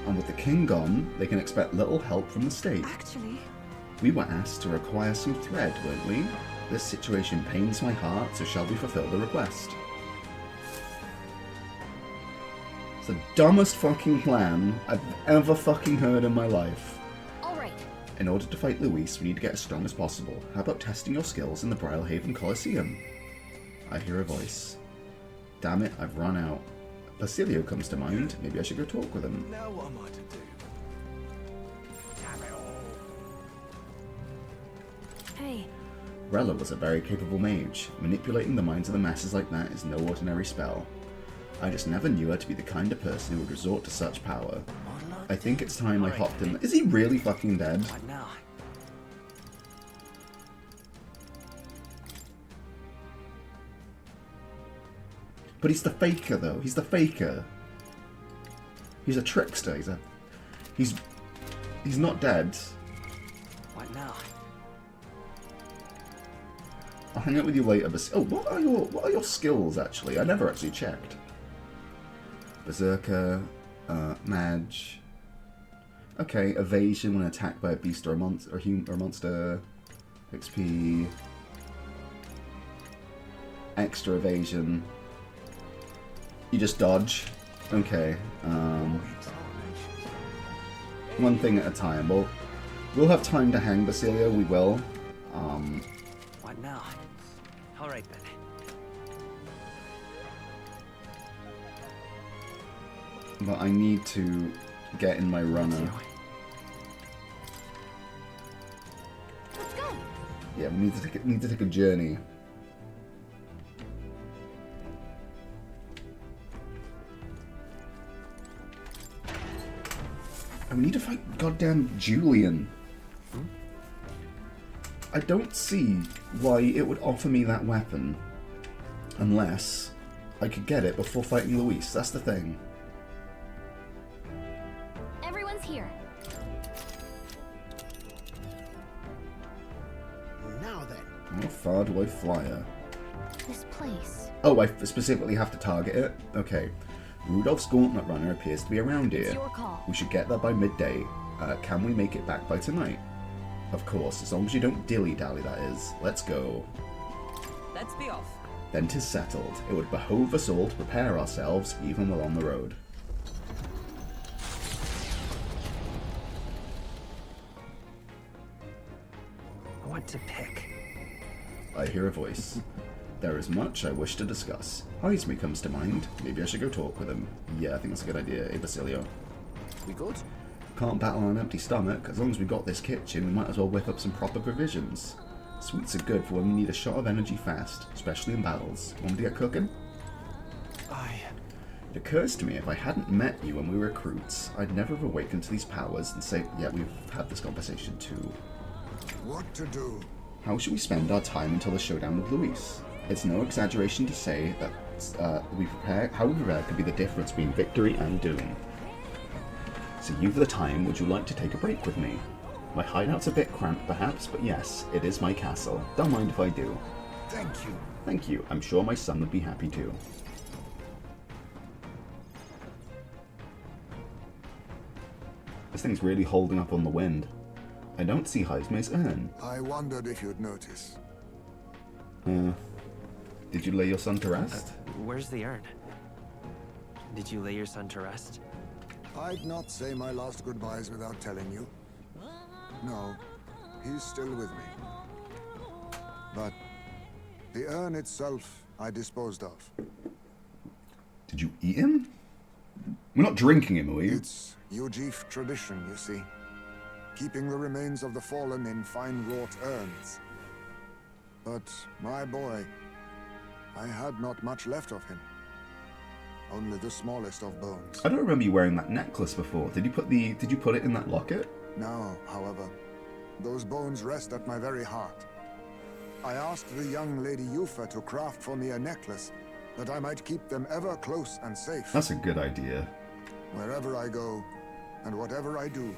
And with the king gone, they can expect little help from the state. Actually, we were asked to require some thread, weren't we? This situation pains my heart, so shall we fulfill the request? It's the dumbest fucking plan I've ever fucking heard in my life. alright. In order to fight Luis, we need to get as strong as possible. How about testing your skills in the Brilhaven Coliseum? I hear a voice. Damn it, I've run out. Basilio comes to mind. Maybe I should go talk with him. Now what am I to do? Hey. Rella was a very capable mage. Manipulating the minds of the masses like that is no ordinary spell. I just never knew her to be the kind of person who would resort to such power. I think it's time I hopped in. Is he really fucking dead? What now? But he's the faker, though. He's the faker. He's a trickster. He's not dead. What now? I'll hang out with you later. But oh, what are your skills actually? I never actually checked. Berserker, Mage. Okay, evasion when attacked by a beast or a monster. XP. Extra evasion. You just dodge. Okay. One thing at a time. We'll have time to hang Basilio. We will. What now? All right then. But I need to get in my runner. Let's go. Yeah, we need to take a journey. And we need to fight goddamn Julian. I don't see why it would offer me that weapon unless I could get it before fighting Luis. That's the thing. Everyone's here. Now then. How far do I fly her? This place. Oh, I specifically have to target it? Okay. Rudolph's Gauntlet Runner appears to be around here. It's your call. We should get there by midday. Can we make it back by tonight? Of course, as long as you don't dilly-dally, that is. Let's go. Let's be off. Then 'tis settled. It would behove us all to prepare ourselves, even while on the road. What to pick? I hear a voice. There is much I wish to discuss. Heisme comes to mind. Maybe I should go talk with him. Yeah, I think that's a good idea, Basilio. We good? Can't battle on an empty stomach. As long as we got this kitchen, we might as well whip up some proper provisions. Sweets are good for when we need a shot of energy fast, especially in battles. Want to get cooking? It occurs to me if I hadn't met you when we were recruits, I'd never have awakened to these powers and say, yeah, we've had this conversation too. What to do? How should we spend our time until the showdown with Luis? It's no exaggeration to say that how we prepare could be the difference between victory and doom. So you've the time, would you like to take a break with me? My hideout's a bit cramped perhaps, but yes, it is my castle. Don't mind if I do. Thank you. Thank you. I'm sure my son would be happy too. This thing's really holding up on the wind. I don't see Heisme's urn. I wondered if you'd notice. Did you lay your son to rest? Where's the urn? Did you lay your son to rest? I'd not say my last goodbyes without telling you. No, he's still with me. But the urn itself I disposed of. Did you eat him? We're not drinking him, are we? It's Ujif tradition, you see. Keeping the remains of the fallen in fine wrought urns. But my boy, I had not much left of him. Only the smallest of bones. I don't remember you wearing that necklace before. Did you put it in that locket? Now, however, those bones rest at my very heart. I asked the young Lady Yufa to craft for me a necklace that I might keep them ever close and safe. That's a good idea. Wherever I go, and whatever I do,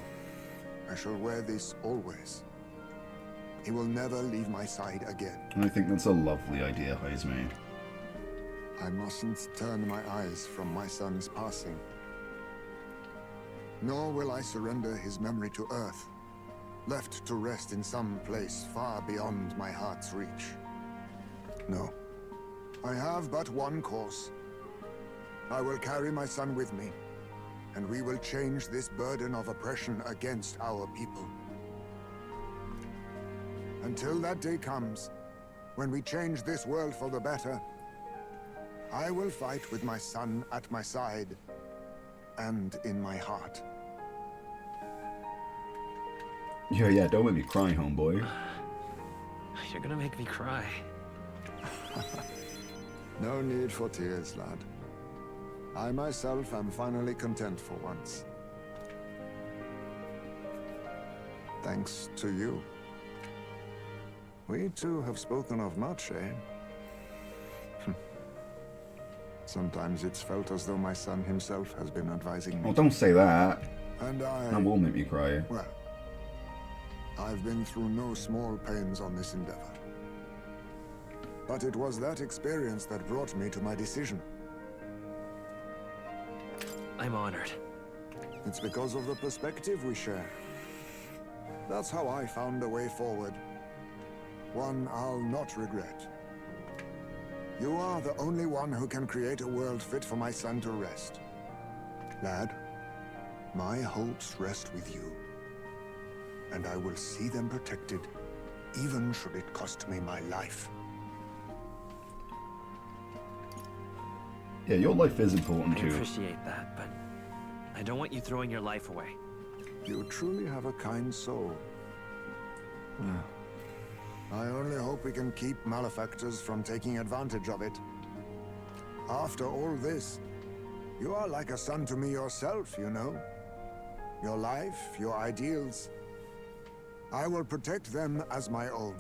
I shall wear this always. He will never leave my side again. I think that's a lovely idea, Heisme. I mustn't turn my eyes from my son's passing. Nor will I surrender his memory to Earth, left to rest in some place far beyond my heart's reach. No. I have but one course. I will carry my son with me, and we will change this burden of oppression against our people. Until that day comes, when we change this world for the better, I will fight with my son at my side and in my heart. Yeah, don't make me cry, homeboy. You're gonna make me cry. No need for tears, lad. I myself am finally content for once. Thanks to you. We two have spoken of much, eh? Sometimes it's felt as though my son himself has been advising me. Oh, don't say that. And That will make me cry. well, I've been through no small pains on this endeavor. But it was that experience that brought me to my decision. I'm honored. It's because of the perspective we share. That's how I found a way forward. One I'll not regret. You are the only one who can create a world fit for my son to rest. Lad, my hopes rest with you. And I will see them protected, even should it cost me my life. Yeah, your life is important I too. appreciate that, but I don't want you throwing your life away. You truly have a kind soul. I only hope we can keep malefactors from taking advantage of it. After all this, you are like a son to me yourself, you know. your life, your ideals. I will protect them as my own.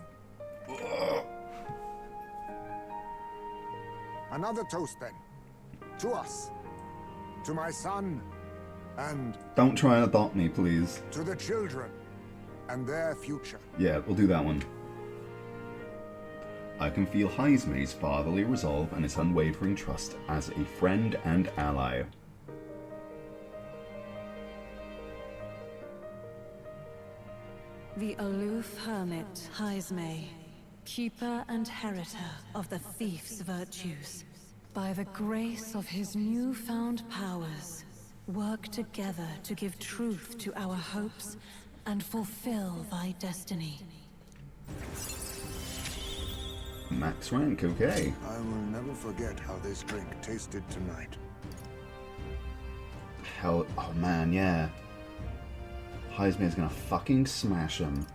Another toast, then. To us. To my son. And... Don't try and adopt me, please. to the children. And their future. Yeah, we'll do that one. I can feel Heisme's fatherly resolve and his unwavering trust as a friend and ally. The aloof hermit, Heisme, keeper and heritor of the thief's virtues. By the grace of his newfound powers, work together to give truth to our hopes and fulfill thy destiny. Max rank, okay. I will never forget how this drink tasted tonight. Hell, oh man, yeah. Heisme is gonna fucking smash him.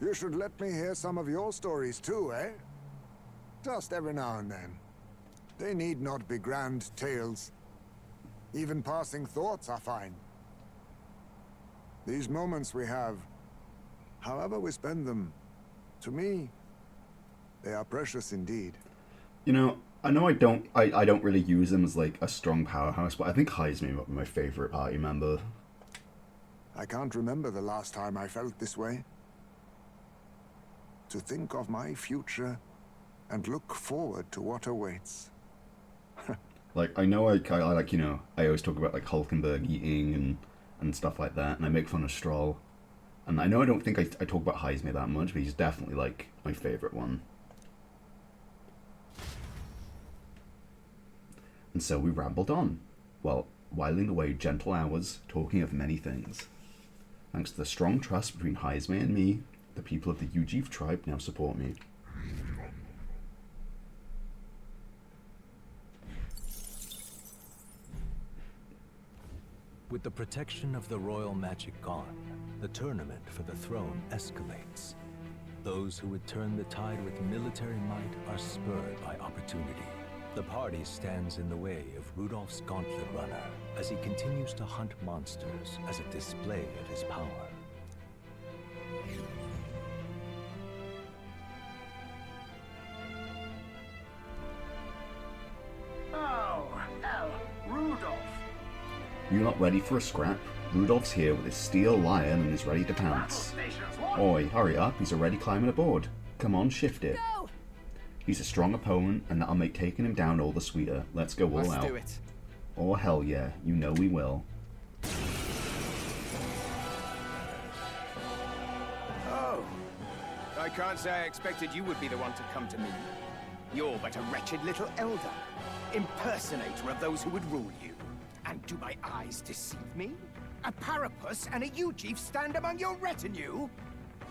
You should let me hear some of your stories too, eh? Just every now and then. They need not be grand tales. Even passing thoughts are fine. These moments we have, however we spend them, to me, they are precious indeed. You know I don't really use him as like a strong powerhouse, but I think Heisme might be my favorite party member. I can't remember the last time I felt this way. To think of my future and look forward to what awaits. Like, I know I like, you know, I always talk about like Hulkenberg eating and stuff like that, and I make fun of Stroll. And I know I don't think I talk about Heisme that much, but he's definitely like my favorite one. And so we rambled on, well, whiling away gentle hours, talking of many things. Thanks to the strong trust between Heisme and me, the people of the Ujif tribe now support me. With the protection of the royal magic gone, the tournament for the throne escalates. Those who would turn the tide with military might are spurred by opportunity. The party stands in the way of Rudolph's Gauntlet Runner as he continues to hunt monsters as a display of his power. Rudolph. You not ready for a scrap? Rudolph's here with his steel lion and is ready to pounce. Oi, hurry up, he's already climbing aboard. Come on, shift it. Go! He's a strong opponent, and that'll make taking him down all the sweeter. Let's go all out. Let's do it. Oh, hell yeah, you know we will. Oh. I can't say I expected you would be the one to come to me. You're but a wretched little elder, impersonator of those who would rule you. And do my eyes deceive me? A Parapus and a Ujif stand among your retinue?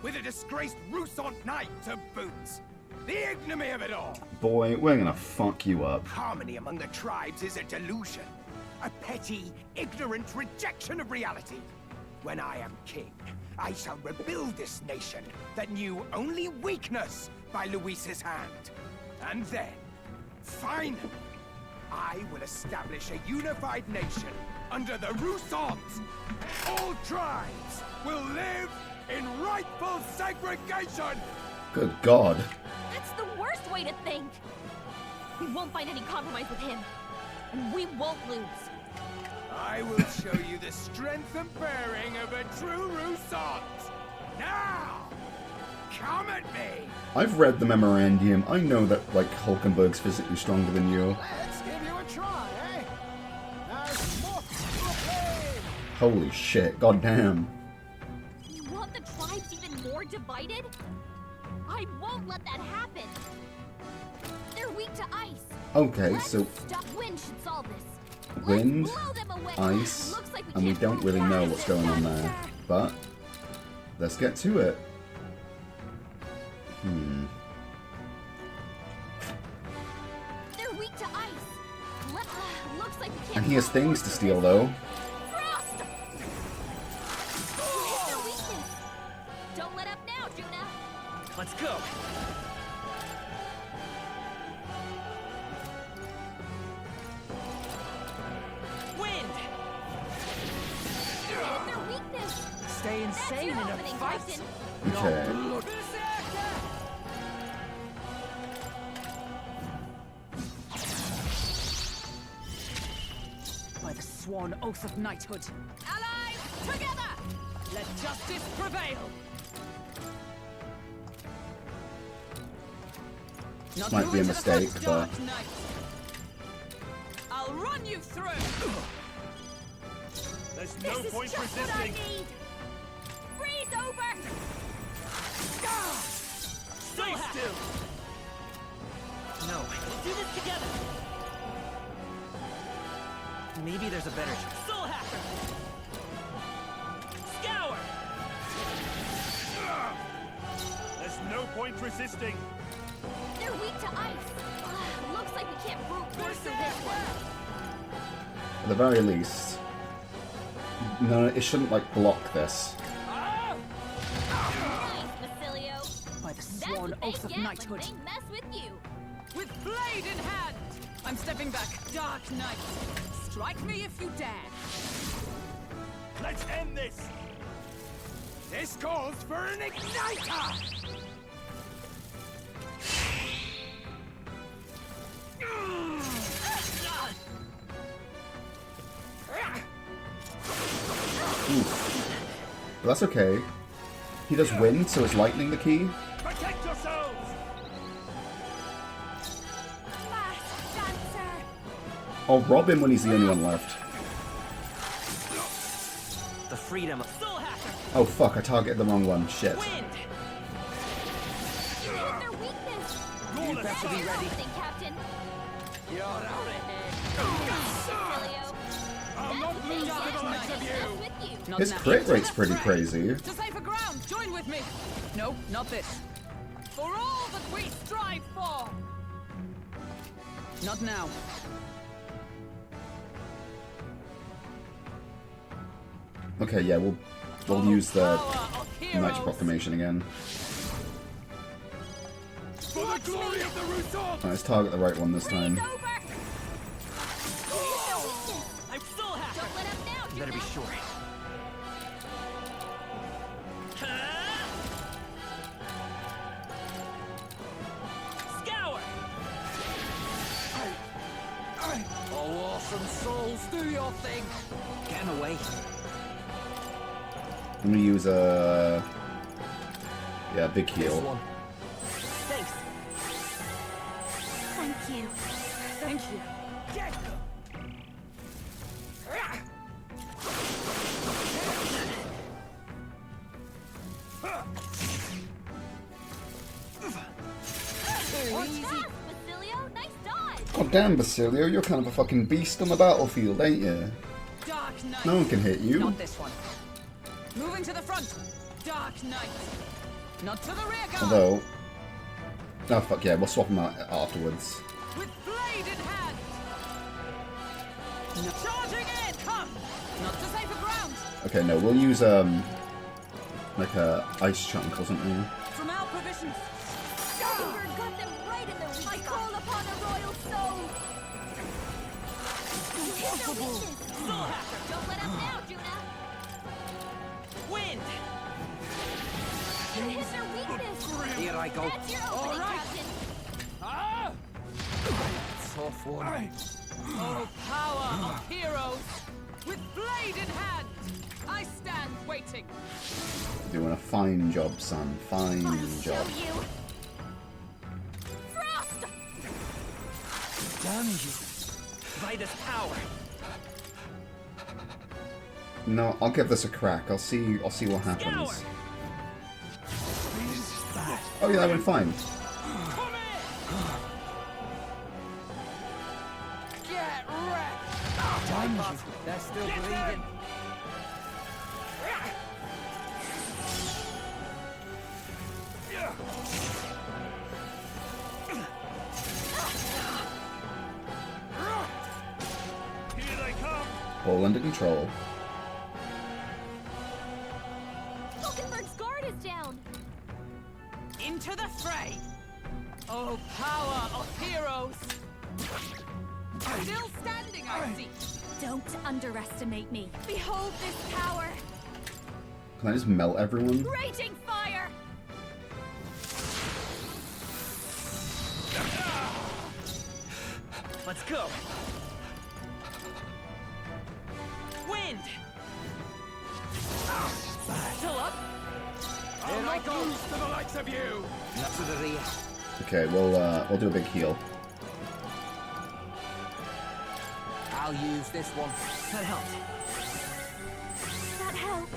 With a disgraced Rusant knight to boot. The ignominy of it all! Boy, we're gonna fuck you up. Harmony among the tribes is a delusion. A petty, ignorant rejection of reality. When I am king, I shall rebuild this nation that knew only weakness by Luis's hand. And then, finally, I will establish a unified nation under the Rusants. All tribes will live in rightful segregation! Good God. That's the worst way to think. We won't find any compromise with him. And we won't lose. I will show you the strength and bearing of a true Rusant. Now, come at me! I've read the memorandum. I know that, like, Hulkenberg's physically stronger than you. Let's give you a try, eh? As moth Holy shit, goddamn. You want the tribes even more divided? I won't let that happen. They're weak to ice. Okay, so Wind should solve this. wind, Blow them away. ice, Looks like and we can't don't really know fly. what's going on there. But let's get to it. They're weak to ice. Looks like we can't. And he has things to steal, though. Frost! You hit their weakness. Don't let up now, Juna. Let's go. play insane in a fight. Okay. By the sworn oath of knighthood. Allies, together! Let justice prevail! This might be a mistake, but... I'll run you through! There's no point resisting. Freeze over! Stay still! No, we'll do this together. Maybe there's a better choice. Soul Hacker! Scour! There's no point resisting. They're weak to ice. Looks like we can't brute force through this one. At the very least... No, it shouldn't, like, block this. Nice, Basilio. By the sworn oath of knighthood. They mess with you. With blade in hand! I'm stepping back. Dark Knight. Strike me if you dare. Let's end this. This calls for an igniter! But that's okay. He does wind, so is lightning the key? Protect yourselves! I'll rob him when he's the only one left. The freedom of Soul Hacker! Oh fuck, I targeted the wrong one. Shit. Wind! Their weakness. you have to be ready. Captain. You're out of here. Basilio. I'll not lose to the likes of you! With you. Not His now. crit rate's To the pretty fray. crazy. To safer ground, join with me. No, not this. For all that we strive for. Not now. Okay, yeah, we'll use the Power of Knight's heroes. Proclamation again. For the glory of the Rousseau! Let's target the right one this time. Over. I'm Soul Hacker. Don't let up now, You better be Judah. sure. Scour. Oh, awesome souls, do your thing. Get him away. I'm gonna use a... Yeah, big This heal. one. Thanks. Thank you. Thank you. Get them! Easy. Basilio, nice dodge. God damn, Basilio, you're kind of a fucking beast on the battlefield, ain't you? Dark Knight. No one can hit you. Not this one. Moving to the front. Dark Knight. Not to the rear guard. Although... Oh fuck yeah, we'll swap them out afterwards. With blade in hand. Charging in. Come. Not to safer ground. Okay, no, we'll use, like a ice chunk or something. From our provisions. Scour got them right in the weak. I call upon a royal soul. Impossible. Soul Hacker. Don't let us down, Judah. Wind. You hit their weakness. Here I go. That's your opening, right. Captain. Ah! Tough one. Oh, power of heroes. With blade in hand. I stand waiting. Doing a fine job, son. Fine I'll job. show you. Frost. Damn you. By this power. No, I'll give this a crack. I'll see what happens. Scour. Oh yeah, that went fine. Come in. Get wrecked. Damn you. They're still bleeding. Here they come! All under control. Falkenberg's guard is down. Into the fray. Oh, power of heroes. Still standing, I see. Don't underestimate me. Behold this power. Can I just melt everyone? Raging fire! Let's go. Wind. Still up? I'll not lose to the likes of you! Not to the rear. Okay, we'll do a big heal. I'll use this one. That helped. That helped.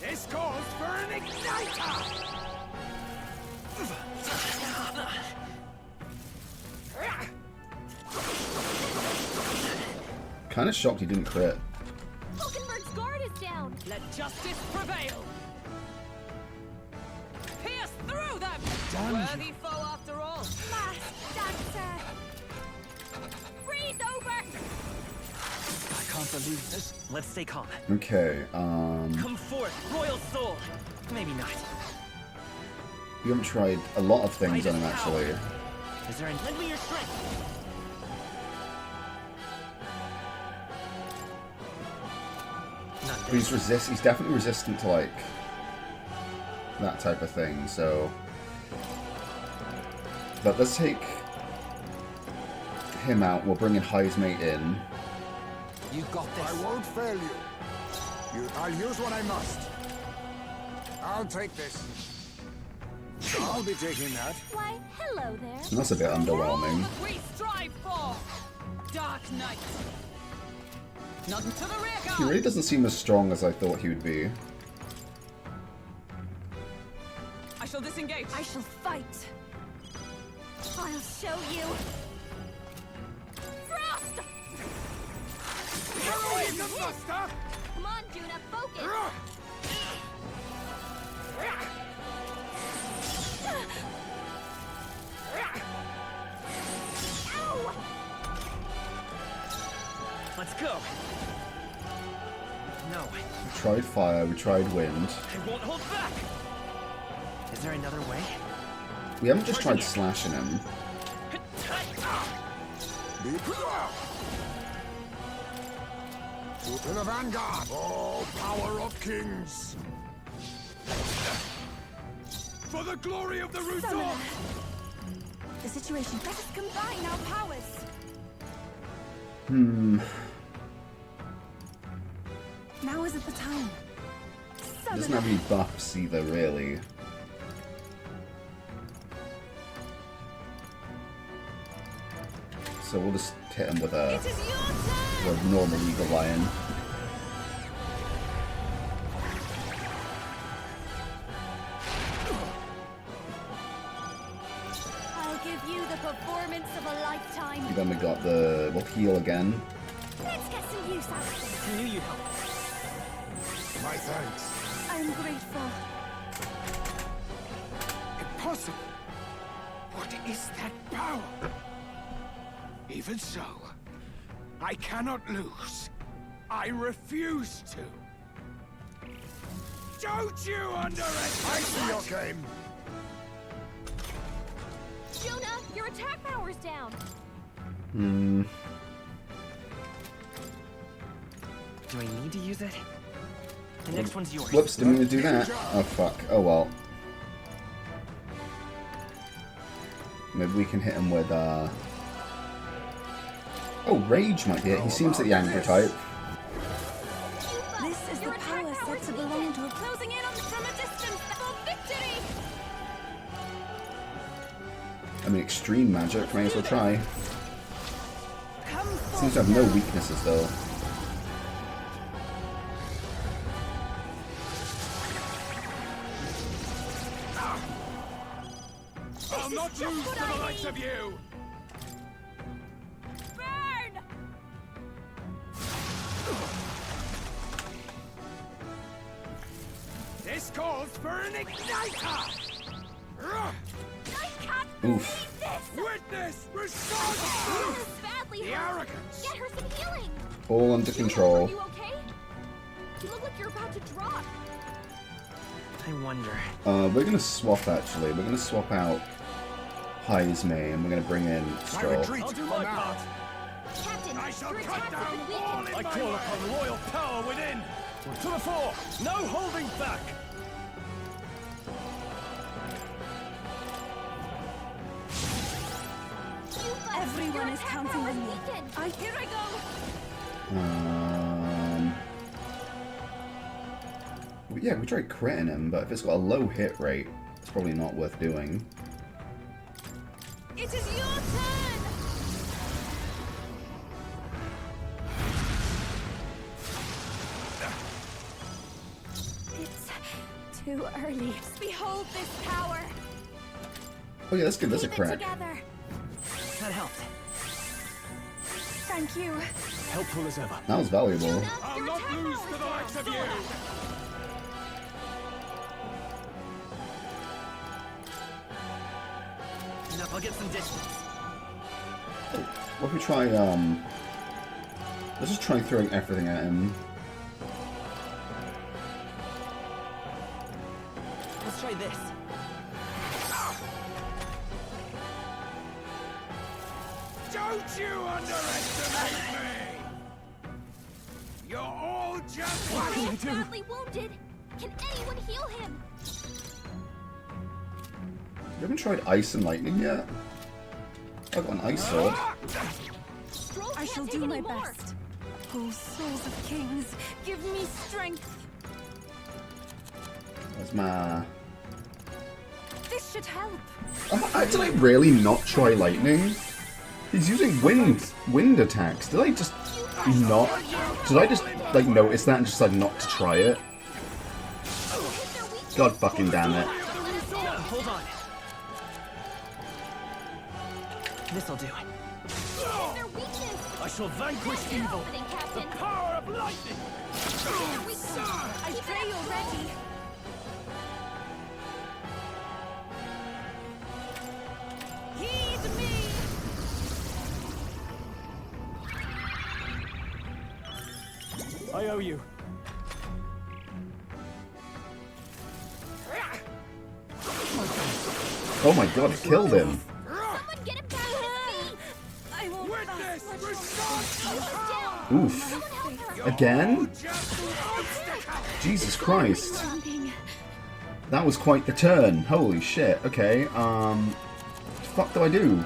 This calls for an igniter! Kind of shocked he didn't crit. Falkenberg's guard is down. Let justice prevail. Pierce through them. Worthy foe after all. Last dancer. Freeze over. I can't believe this. Let's stay calm. Okay, Come forth, royal soul. Maybe not. we haven't tried a lot of things on him actually. Is there any? Lend me your strength. But he's definitely resistant to like that type of thing, so. But let's take him out. We'll bring in High's mate in. You got this. I won't fail you. I'll use what I must. I'll take this. I'll be taking that. Why, hello there. That's a bit underwhelming. We strive for Dark Knight. None to the rear guard. He really doesn't seem as strong as I thought he would be. I shall disengage. I shall fight. I'll show you. Frost! Heroism, Buster! Come on, Juna, focus. Ow! Let's go. No, We tried fire, we tried wind. I won't hold back. Is there another way? We haven't just tried slashing him. To the vanguard! Oh, power of kings! For the glory of the Rousseau! The situation. Let us combine our powers. Now isn't the time. He doesn't have any buffs either, really. So we'll just hit him with a normal Eagle Lion. I'll give you the performance of a lifetime. And then we got the... we'll heal again. Let's get some use out of this. I knew you'd help. My thanks. I'm grateful. Impossible! What is that power? Even so, I cannot lose. I refuse to. Don't you underestimate! I see your game. Juna, your attack power's down. Do I need to use it? The next one's yours. Whoops, didn't mean to do that. Oh fuck, oh well. Maybe we can hit him with, Oh, Rage might be it. He seems like the angry type. This is the power said to belong to a Closing in on from a distance. For victory! I mean, extreme magic, may as well try. Seems to have no weaknesses though. I'll not lose to the likes of you! Burn! This calls for an igniter! I can't Oof. this! Witness response! Badly The hurt. arrogance! Get her some healing! All under control. Are you okay? You look like you're about to drop. I wonder. We're gonna swap actually. We're gonna swap out High's main and we're gonna bring in I Stroll. retreat I'll do for my now. part. shall Your cut attacks down have been all weakened. in I my call way. upon royal power within! To the fore! No holding back! Everyone is counting on me. Here I go. Yeah, we tried critting him, but if it's got a low hit rate, it's probably not worth doing. It is your turn! It's too early. Behold this power! Oh yeah, that's good. That's a Keep it crack. together. That helped. Thank you. Helpful as ever. That was valuable. I'll not lose to the likes of you. Now I'll get some distance. What if we try, let's just try throwing everything at him. Let's try this. Don't you underestimate me! You're all just What can I He's do? badly wounded. Can anyone heal him? We haven't tried ice and lightning yet. I've got an ice sword. Stroll I can't shall take do my any more. best. Oh, souls of kings, give me strength. Where's my... This should help. Did I really not try lightning? He's using wind attacks. Did I just not... Did I just, like, notice that and just decide not to try it? God fucking damn it. Hold on. This'll do. Their weakness! I shall vanquish evil! Confident, The Captain. power of lightning! Their weakness! I pray you're ready. Heed me! I owe you. Oh my god, it killed him. Someone get him back on his feet! I won't Witness last much response! Down! Oof. Someone help her! You're Again? all just an obstacle! Jesus Christ. longer. That was quite the turn. Holy shit. Okay, fuck do I do?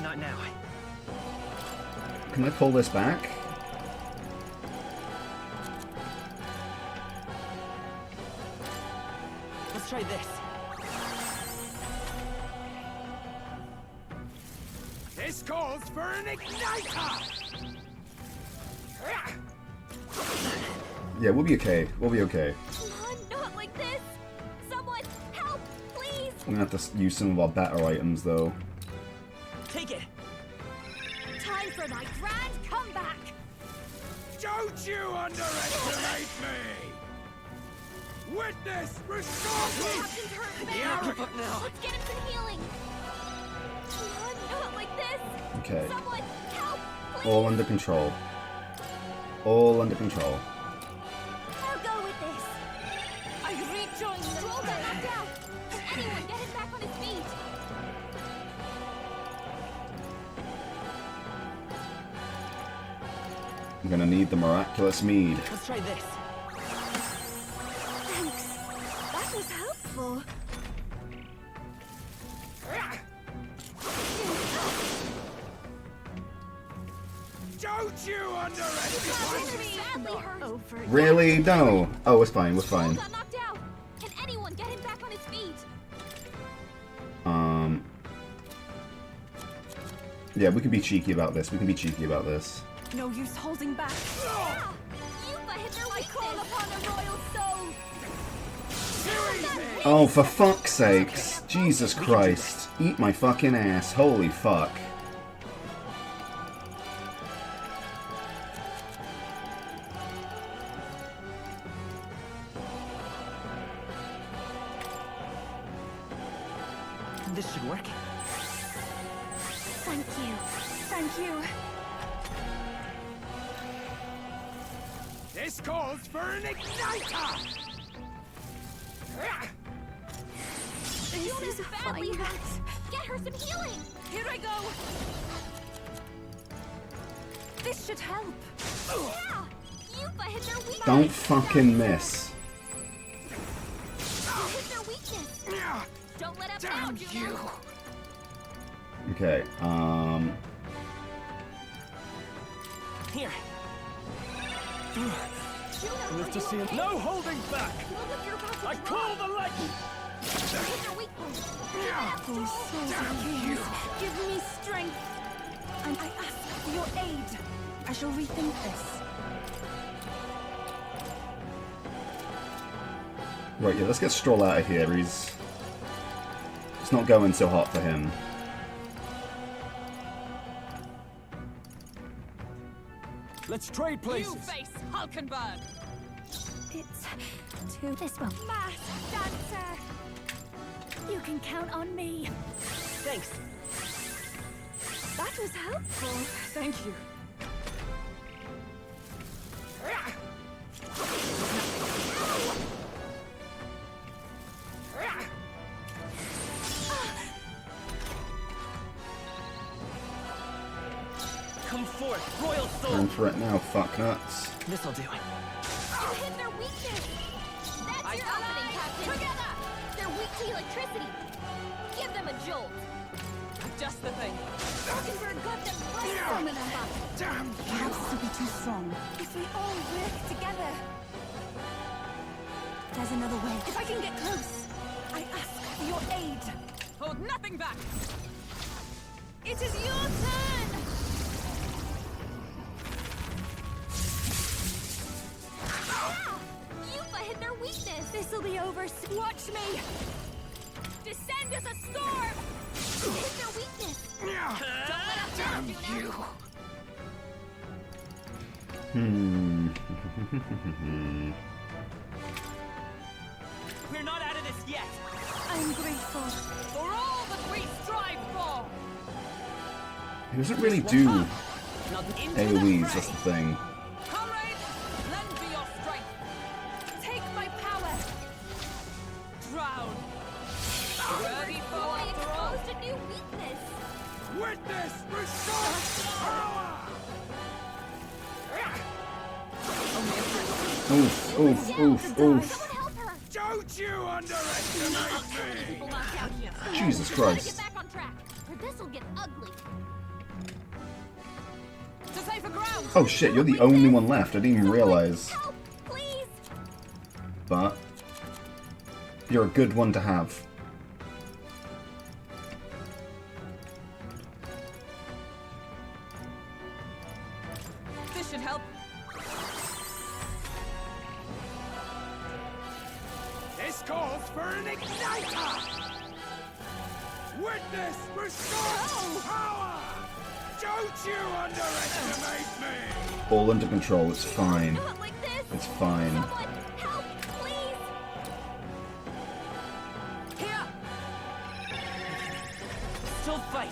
Not now. Can I pull this back? Let's try this. This calls for an igniter! Yeah, we'll be okay. We'll be okay. Come on, not like this! Someone help, please! I'm gonna have to use some of our better items, though. Take it. Time for my grand comeback! Don't you underestimate me! Witness response! Captain's hurt Yeah. bad! Give up now. Let's get him some healing! Come on, not like this! Okay. Someone help, please! All under control. All under control. I'll go with this! I rejoin the Stroll got knocked out! Can anyone get him back on his feet? I'm gonna need the miraculous mead. Let's try this. Thanks. That was helpful. Don't you underestimate me! Badly hurt! Over. Really? No. Oh, we're fine. We're fine. Got knocked out! Can anyone get him back on his feet? Yeah, we can be cheeky about this. We can be cheeky about this. No use holding back. Ah! Yuba hit their weakness! I call upon a royal soul! Oh, for fuck's sakes. Jesus Christ. Eat my fucking ass. Holy fuck. This should work. Thank you. Thank you. This calls for an igniter! Fiona's badly hurt. Get her some healing. Here I go! This should help. Yeah! Yupa hit their weakness. Don't fucking miss. You hit their weakness. Don't let up now, Juno. Okay, Here. Juno, Live to see it. No holding back! I call the lightning! Hit their weakness. Oh, souls of kings, give me strength. And I ask for your aid. I shall rethink this. right, yeah, let's get Stroll out of here. It's not going so hot for him. Let's trade places. You face Hulkenberg. It's to this one. Masked Dancer. You can count on me. Thanks. That was helpful. Thank you. Come forth, royal soul. Going for it now, fuck nuts. This'll do it. You hit their weakness. That's your opening, Captain. Together. They're weak to electricity. Give them a jolt. Just the thing. Hulkenberg got them right from an above. Damn you! Perhaps to be too strong. If we all work together. There's another way. If I can get close, I ask for your aid. Hold nothing back. It is your turn! Yupa hit their weakness. This'll be over soon. Watch me! Descend as a storm. Hit their weakness. Don't let up now, Juno. We're not out of this yet. I'm grateful. For all that we strive for. He doesn't really do Not into the AoEs, fray. that's the thing. Comrades, lend me your strength. Take my power. Drown. Ready for Boy after all. exposed a new weakness. Witness restore power! Oof, oof, oof, oof. Someone help her. Don't you underestimate me! People knocked out here. Jesus We gotta Christ. get back on track, or this'll get ugly. To safer ground. Oh shit, you're the only one left. I didn't even realize. Help, please. But you're a good one to have. This should help. This calls for an igniter! Witness restore power! Don't you underestimate me! All under control, it's fine. Not like this. It's fine. Someone help, please. Here. Still fight.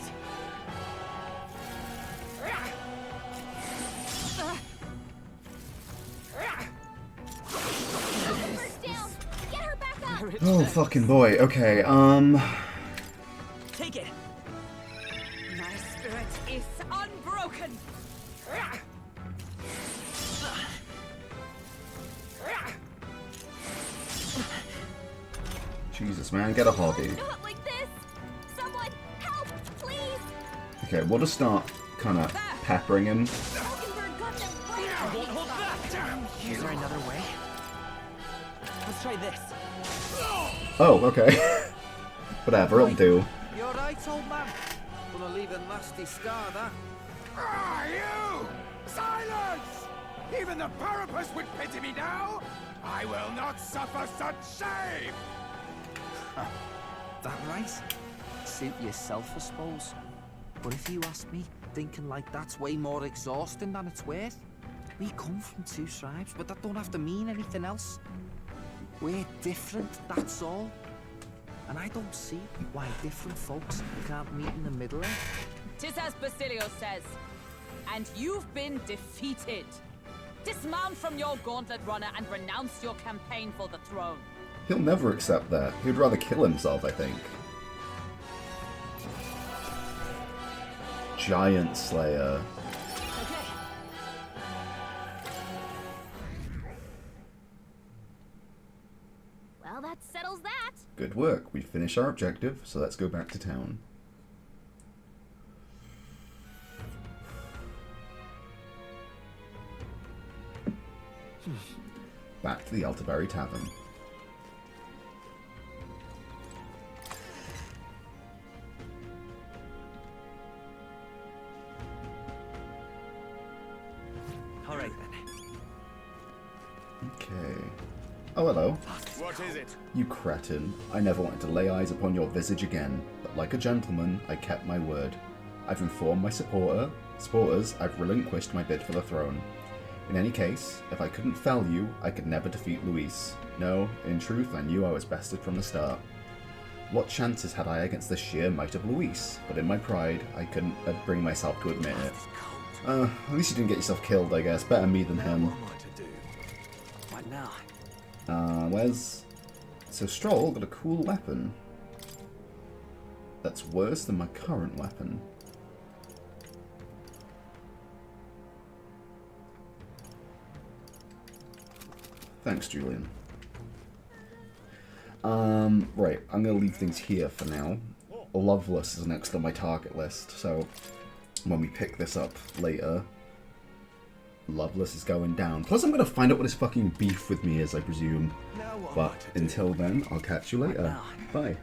Hulkenberg's down. Get her back up. Oh fucking boy. Okay, Take it. My spirit is unbroken. Jesus man, get a hobby. Not like this. Someone help, please. Okay, we'll just start kind of peppering him. Hulkenberg got them right. Won't hold back. Damn Is there another way? Let's try this. Oh, okay. Whatever, it'll do. You're right, old man. Gonna leave a nasty scar, that. Ah, you! Silence! Even the Parapus would pity me now! I will not suffer such shame! That right? Suit yourself, I suppose. But if you ask me, thinking like that's way more exhausting than it's worth. We come from two tribes, but that don't have to mean anything else. We're different, that's all. And I don't see why different folks can't meet in the middle. Tis as Basilio says. And you've been defeated. Dismount from your gauntlet runner and renounce your campaign for the throne. He'll never accept that. He'd rather kill himself, I think. Giant Slayer. Well, that settles that. Good work. We finished our objective, so let's go back to town. Back to the Altaberry Tavern. All right then. Okay. Oh, hello. What is it? You cretin. I never wanted to lay eyes upon your visage again, but like a gentleman, I kept my word. I've informed my supporters I've relinquished my bid for the throne. In any case, if I couldn't fell you, I could never defeat Luis. No, in truth, I knew I was bested from the start. What chances had I against the sheer might of Luis? But in my pride, I couldn't bring myself to admit it. At least you didn't get yourself killed, I guess. Better me than him. What now? Where's... So Stroll got a cool weapon. That's worse than my current weapon. Thanks, Julian. Right, I'm gonna leave things here for now. Loveless is next on my target list, so when we pick this up later, Loveless is going down. Plus, I'm gonna find out what his fucking beef with me is, I presume. But until then, I'll catch you later. Bye.